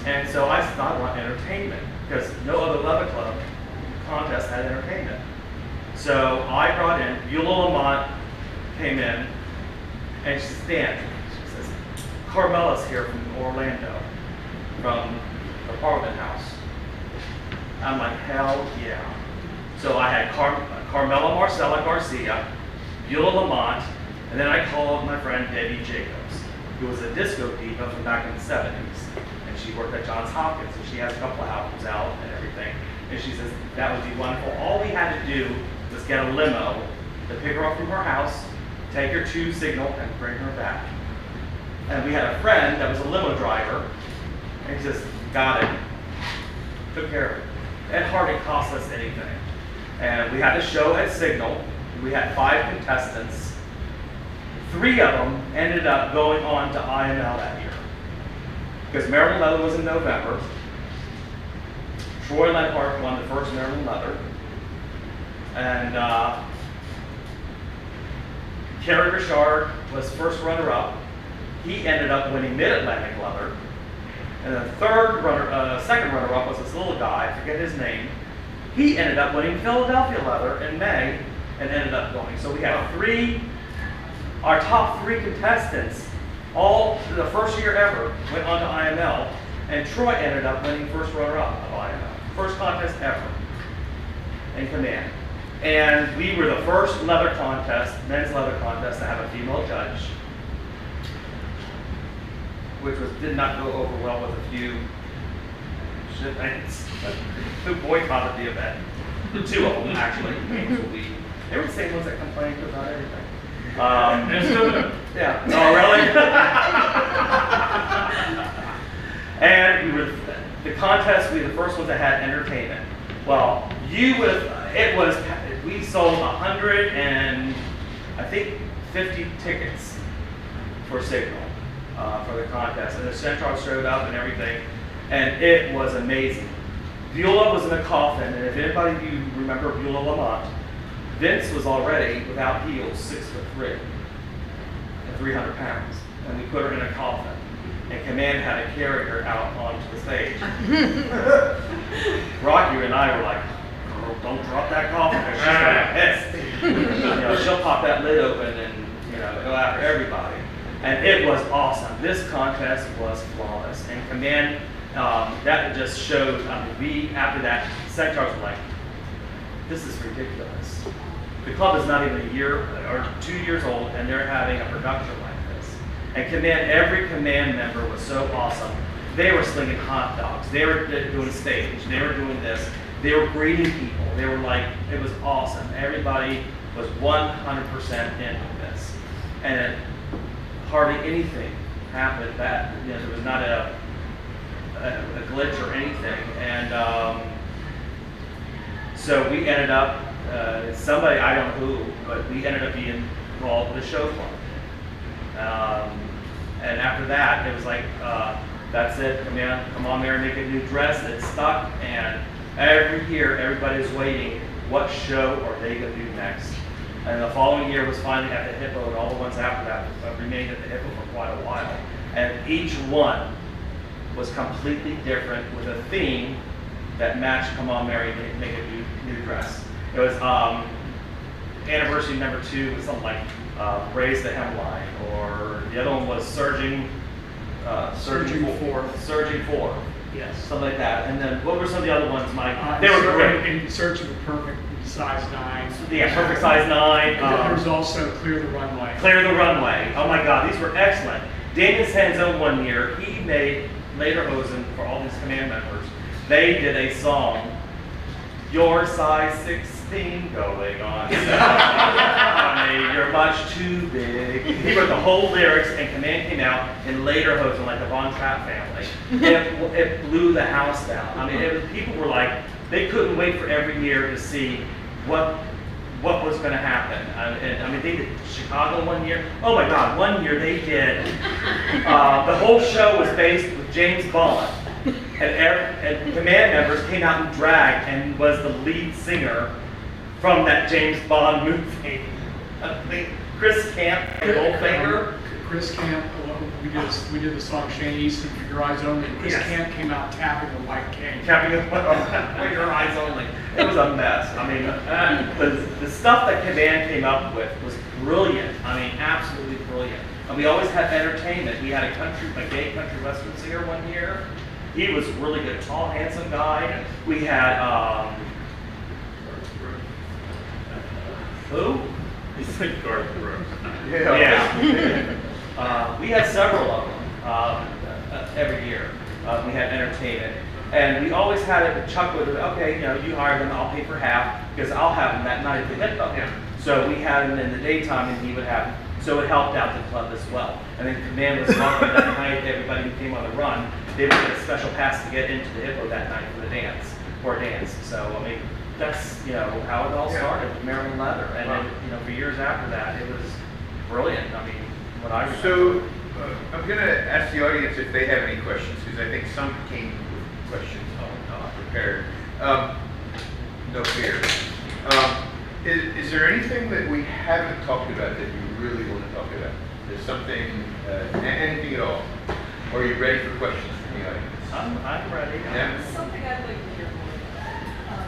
And so I said, I want entertainment, because no other leather club contest had entertainment. So I brought in, Beulah Lamont came in, and she says, Dan, she says, Carmela's here from Orlando, from the Parliament House. I'm like, hell yeah. So I had Carmela Marcella Garcia, Beulah Lamont, and then I called my friend Debbie Jacobs, who was a disco diva from back in the 70s. And she worked at Johns Hopkins, and she has a couple of albums out and everything. And she says, that would be wonderful. All we had to do was get a limo to pick her up from her house, take her to Signal, and bring her back. And we had a friend that was a limo driver, and he just got it, took care of it. It hardly cost us anything. And we had a show at Signal. We had 5 contestants. 3 of them ended up going on to IML that year. Because Maryland Leather was in November. Troy Lenhart won the first Maryland Leather. And Kerry Richard was first runner-up. He ended up winning Mid-Atlantic Leather. And the second runner-up was this little guy, I forget his name. He ended up winning Philadelphia Leather in May and ended up going. So we had our top 3 contestants, all the first year ever, went on to IML, and Troy ended up winning first runner-up of IML. First contest ever in command. And we were the first leather contest, men's leather contest, to have a female judge, which did not go over well with a few shit-ins who boycotted the event. 2 of them, actually. They were the same ones that complained about everything. Yeah. Oh, really? And the contest, we were the first ones that had entertainment. Well, we sold 100 and I think 50 tickets for Signal for the contest. And the Centaur showed up and everything, and it was amazing. Beulah was in a coffin, and if anybody of you remember Beulah Lamont, Vince was already, without heels, 6'3" and 300 pounds. And we put her in a coffin. And Command had to carry her out onto the stage. Rocky and I were like, "Girl, don't drop that coffin, or she's gonna piss." She'll pop that lid open and go after everybody. And it was awesome. This contest was flawless. And Command, that just showed, after that, Centaurs were like, this is ridiculous. The club is not even a year or 2 years old, and they're having a production like this. And every command member was so awesome. They were slinging hot dogs. They were doing stage. They were doing this. They were greeting people. They were like, it was awesome. Everybody was 100% into this. And hardly anything happened that, there was not a glitch or anything. And so we ended up, somebody, I don't know who, but we ended up being called the show club. And after that, it was like, that's it, come on there and make a new dress. It stuck, and every year, everybody's waiting, what show are they going to do next? And the following year was finally at the Hippo, and all the ones after that remained at the Hippo for quite a while. And each one was completely different with a theme that matched Come On Mary, make a new dress. It was anniversary number 2 was something like Raise the Hemline, or the other one was Surging 4. Yes. Something like that. And then what were some of the other ones, Mike? They were great. In Search of the Perfect Size 9. Yeah, Perfect Size 9. There was also Clear the Runway. Clear the Runway. Oh my God, these were excellent. Damien Sanzone one year, he made Lederhosen for all these command members. They did a song, Your Size 16 going on. Honey, you're much too big. He wrote the whole lyrics, and Command came out in Lederhosen like the Von Trapp family. It blew the house down. I mean, people were like, they couldn't wait for every year to see what was going to happen. And they did Chicago one year. Oh my God, one year they did. The whole show was based with James Bond. And command members came out in drag and was the lead singer from that James Bond movie. Chris Camp and Goldfinger. Chris Camp, we did the song Shane Easton for Your Eyes Only. Chris Camp came out tapping the white cane. Tapping the for Your Eyes Only. It was a mess. I mean, the stuff that Command came up with was brilliant. I mean, absolutely brilliant. And we always had entertainment. We had a gay country western singer one year. He was really good, tall, handsome guy. We had who? He said Garth Brooks. Yeah. We had several of them every year. We had entertainment. And we always had it, Chuck would, okay, you hire them, I'll pay for half, because I'll have them that night at the Hippo. So we had them in the daytime, and he would have them. So it helped out the club as well. And then command was welcome that night. Everybody who came on the run, they would get a special pass to get into the Hippo that night for the dance, for a dance. So I mean, that's how it all started with Maryland Leather. And then for years after that, it was brilliant. I mean, what I remember. So I'm going to ask the audience if they have any questions, because I think some came with questions prepared. No fear. Is there anything that we haven't talked about that you really want to talk about? There's something, anything at all? Or are you ready for questions from the audience? I'm ready. Yeah. Something I'd like to hear more about.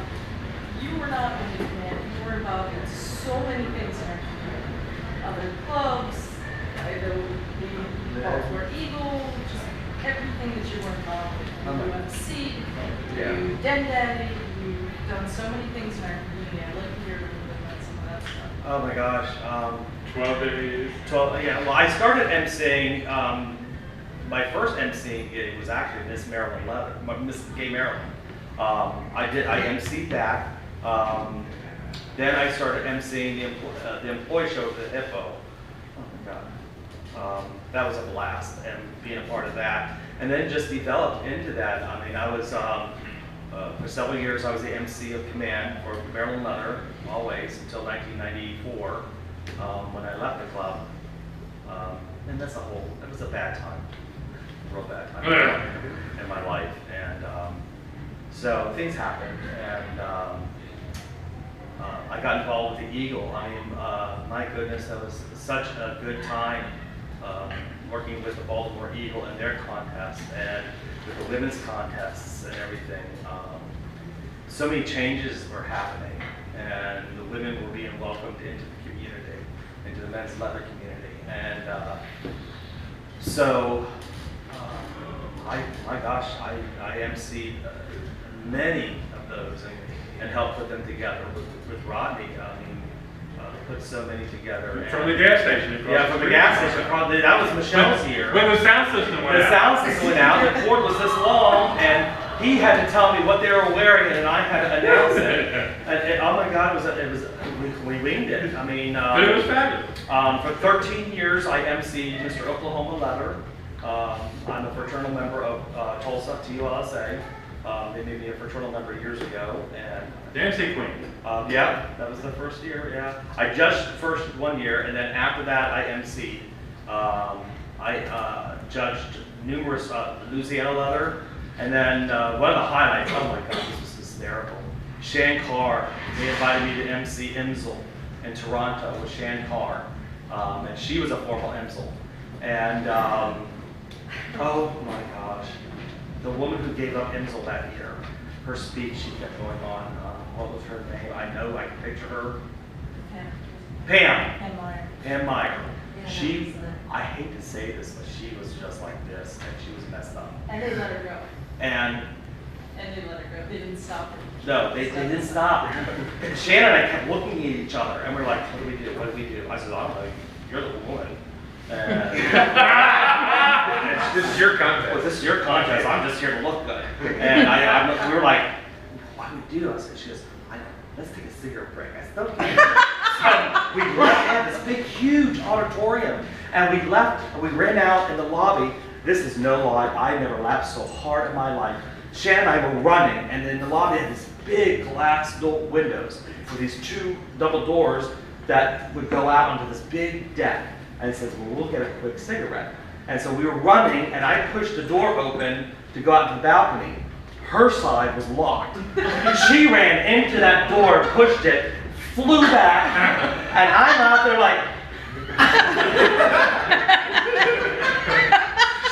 You were not in the command, you were involved in so many things in our community. Other clubs, the Baltimore Eagle, just everything that you were involved in. UFC, you Den Daddy, you've done so many things in our community. I'd like to hear a little bit about some of that stuff. Oh my gosh. 12 days. 12, yeah, well, I started emceeing, my first emceeing gig was actually Miss Maryland Leather, Miss Gay Maryland. I emceed that. Then I started emceeing the employee show at the Hippo. Oh my God. That was a blast, and being a part of that. And then just developed into that. I mean, I was, for several years, I was the MC of command for Maryland Leather, always, until 1994. When I left the club, and it was a bad time, a real bad time in my life, and so things happened, and I got involved with the Eagle. I mean, my goodness, that was such a good time working with the Baltimore Eagle and their contests, and with the women's contests and everything. So many changes were happening, and the women were being welcomed into the community, into the men's leather community. And so, my gosh, I emceed many of those and helped put them together with Rodney. I mean, put so many together. From the gas station. Yeah, from the gas station. That was Michelle's year. When the sound system went out. The sound system went out, the cord was this long, and he had to tell me what they were wearing, and I had to announce it. And oh my God, we winged it. I mean, But it was fabulous. for 13 years, I emceed Mr. Oklahoma Leather. I'm a fraternal member of Tulsa, TULSA. They made me a fraternal member years ago, and Dancing Queen. yeah, that was the first year. Yeah, I judged first 1 year, and then after that, I emceed. I judged numerous Louisiana Leather, and then one of the highlights. Oh my God, this was hysterical. Shan Carr. They invited me to MC IMSL in Toronto with Shan Carr, and she was a formal IMSL. And oh my gosh, the woman who gave up IMSL that year, her speech, she kept going on. What was her name? I know, I can picture her. Pam. Pam Meyer. She, I hate to say this, but she was just like this, and she was messed up. And they let her go. And They let her go. They didn't stop her. no, they didn't stop. Shannon and I kept looking at each other, and we're like, what do we do? What do we do? I said, I don't know, you're the woman. This is your contest. Well, this is your contest. I'm just here to look good. And we were like, what do we do? I said, she goes, let's take a cigarette break. I said, okay. So we left, they had this big, huge auditorium, and we left, and we ran out in the lobby. This is no lie, I never laughed so hard in my life. Shannon and I were running, and in the lobby had these big glass windows with these two double doors that would go out onto this big deck. And it says, well, we'll get a quick cigarette. And so we were running, and I pushed the door open to go out to the balcony. Her side was locked. She ran into that door, pushed it, flew back, and I'm out there like,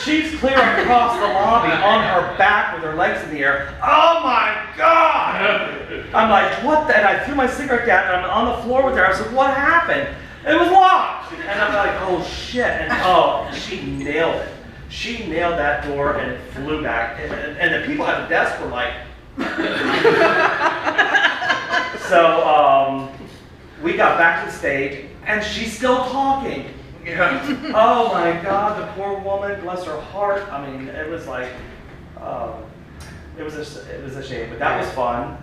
she's clear across the lobby on her back with her legs in the air. Oh my God! I'm like, what the? And I threw my cigarette down, and I'm on the floor with her. I said, what happened? It was locked! And I'm like, oh shit. And oh, she nailed it. She nailed that door, and it flew back. And the people at the desk were like, so we got back to the stage, and she's still talking. Yeah. Oh my God, the poor woman, bless her heart. I mean, it was like, it was a shame, but that was fun.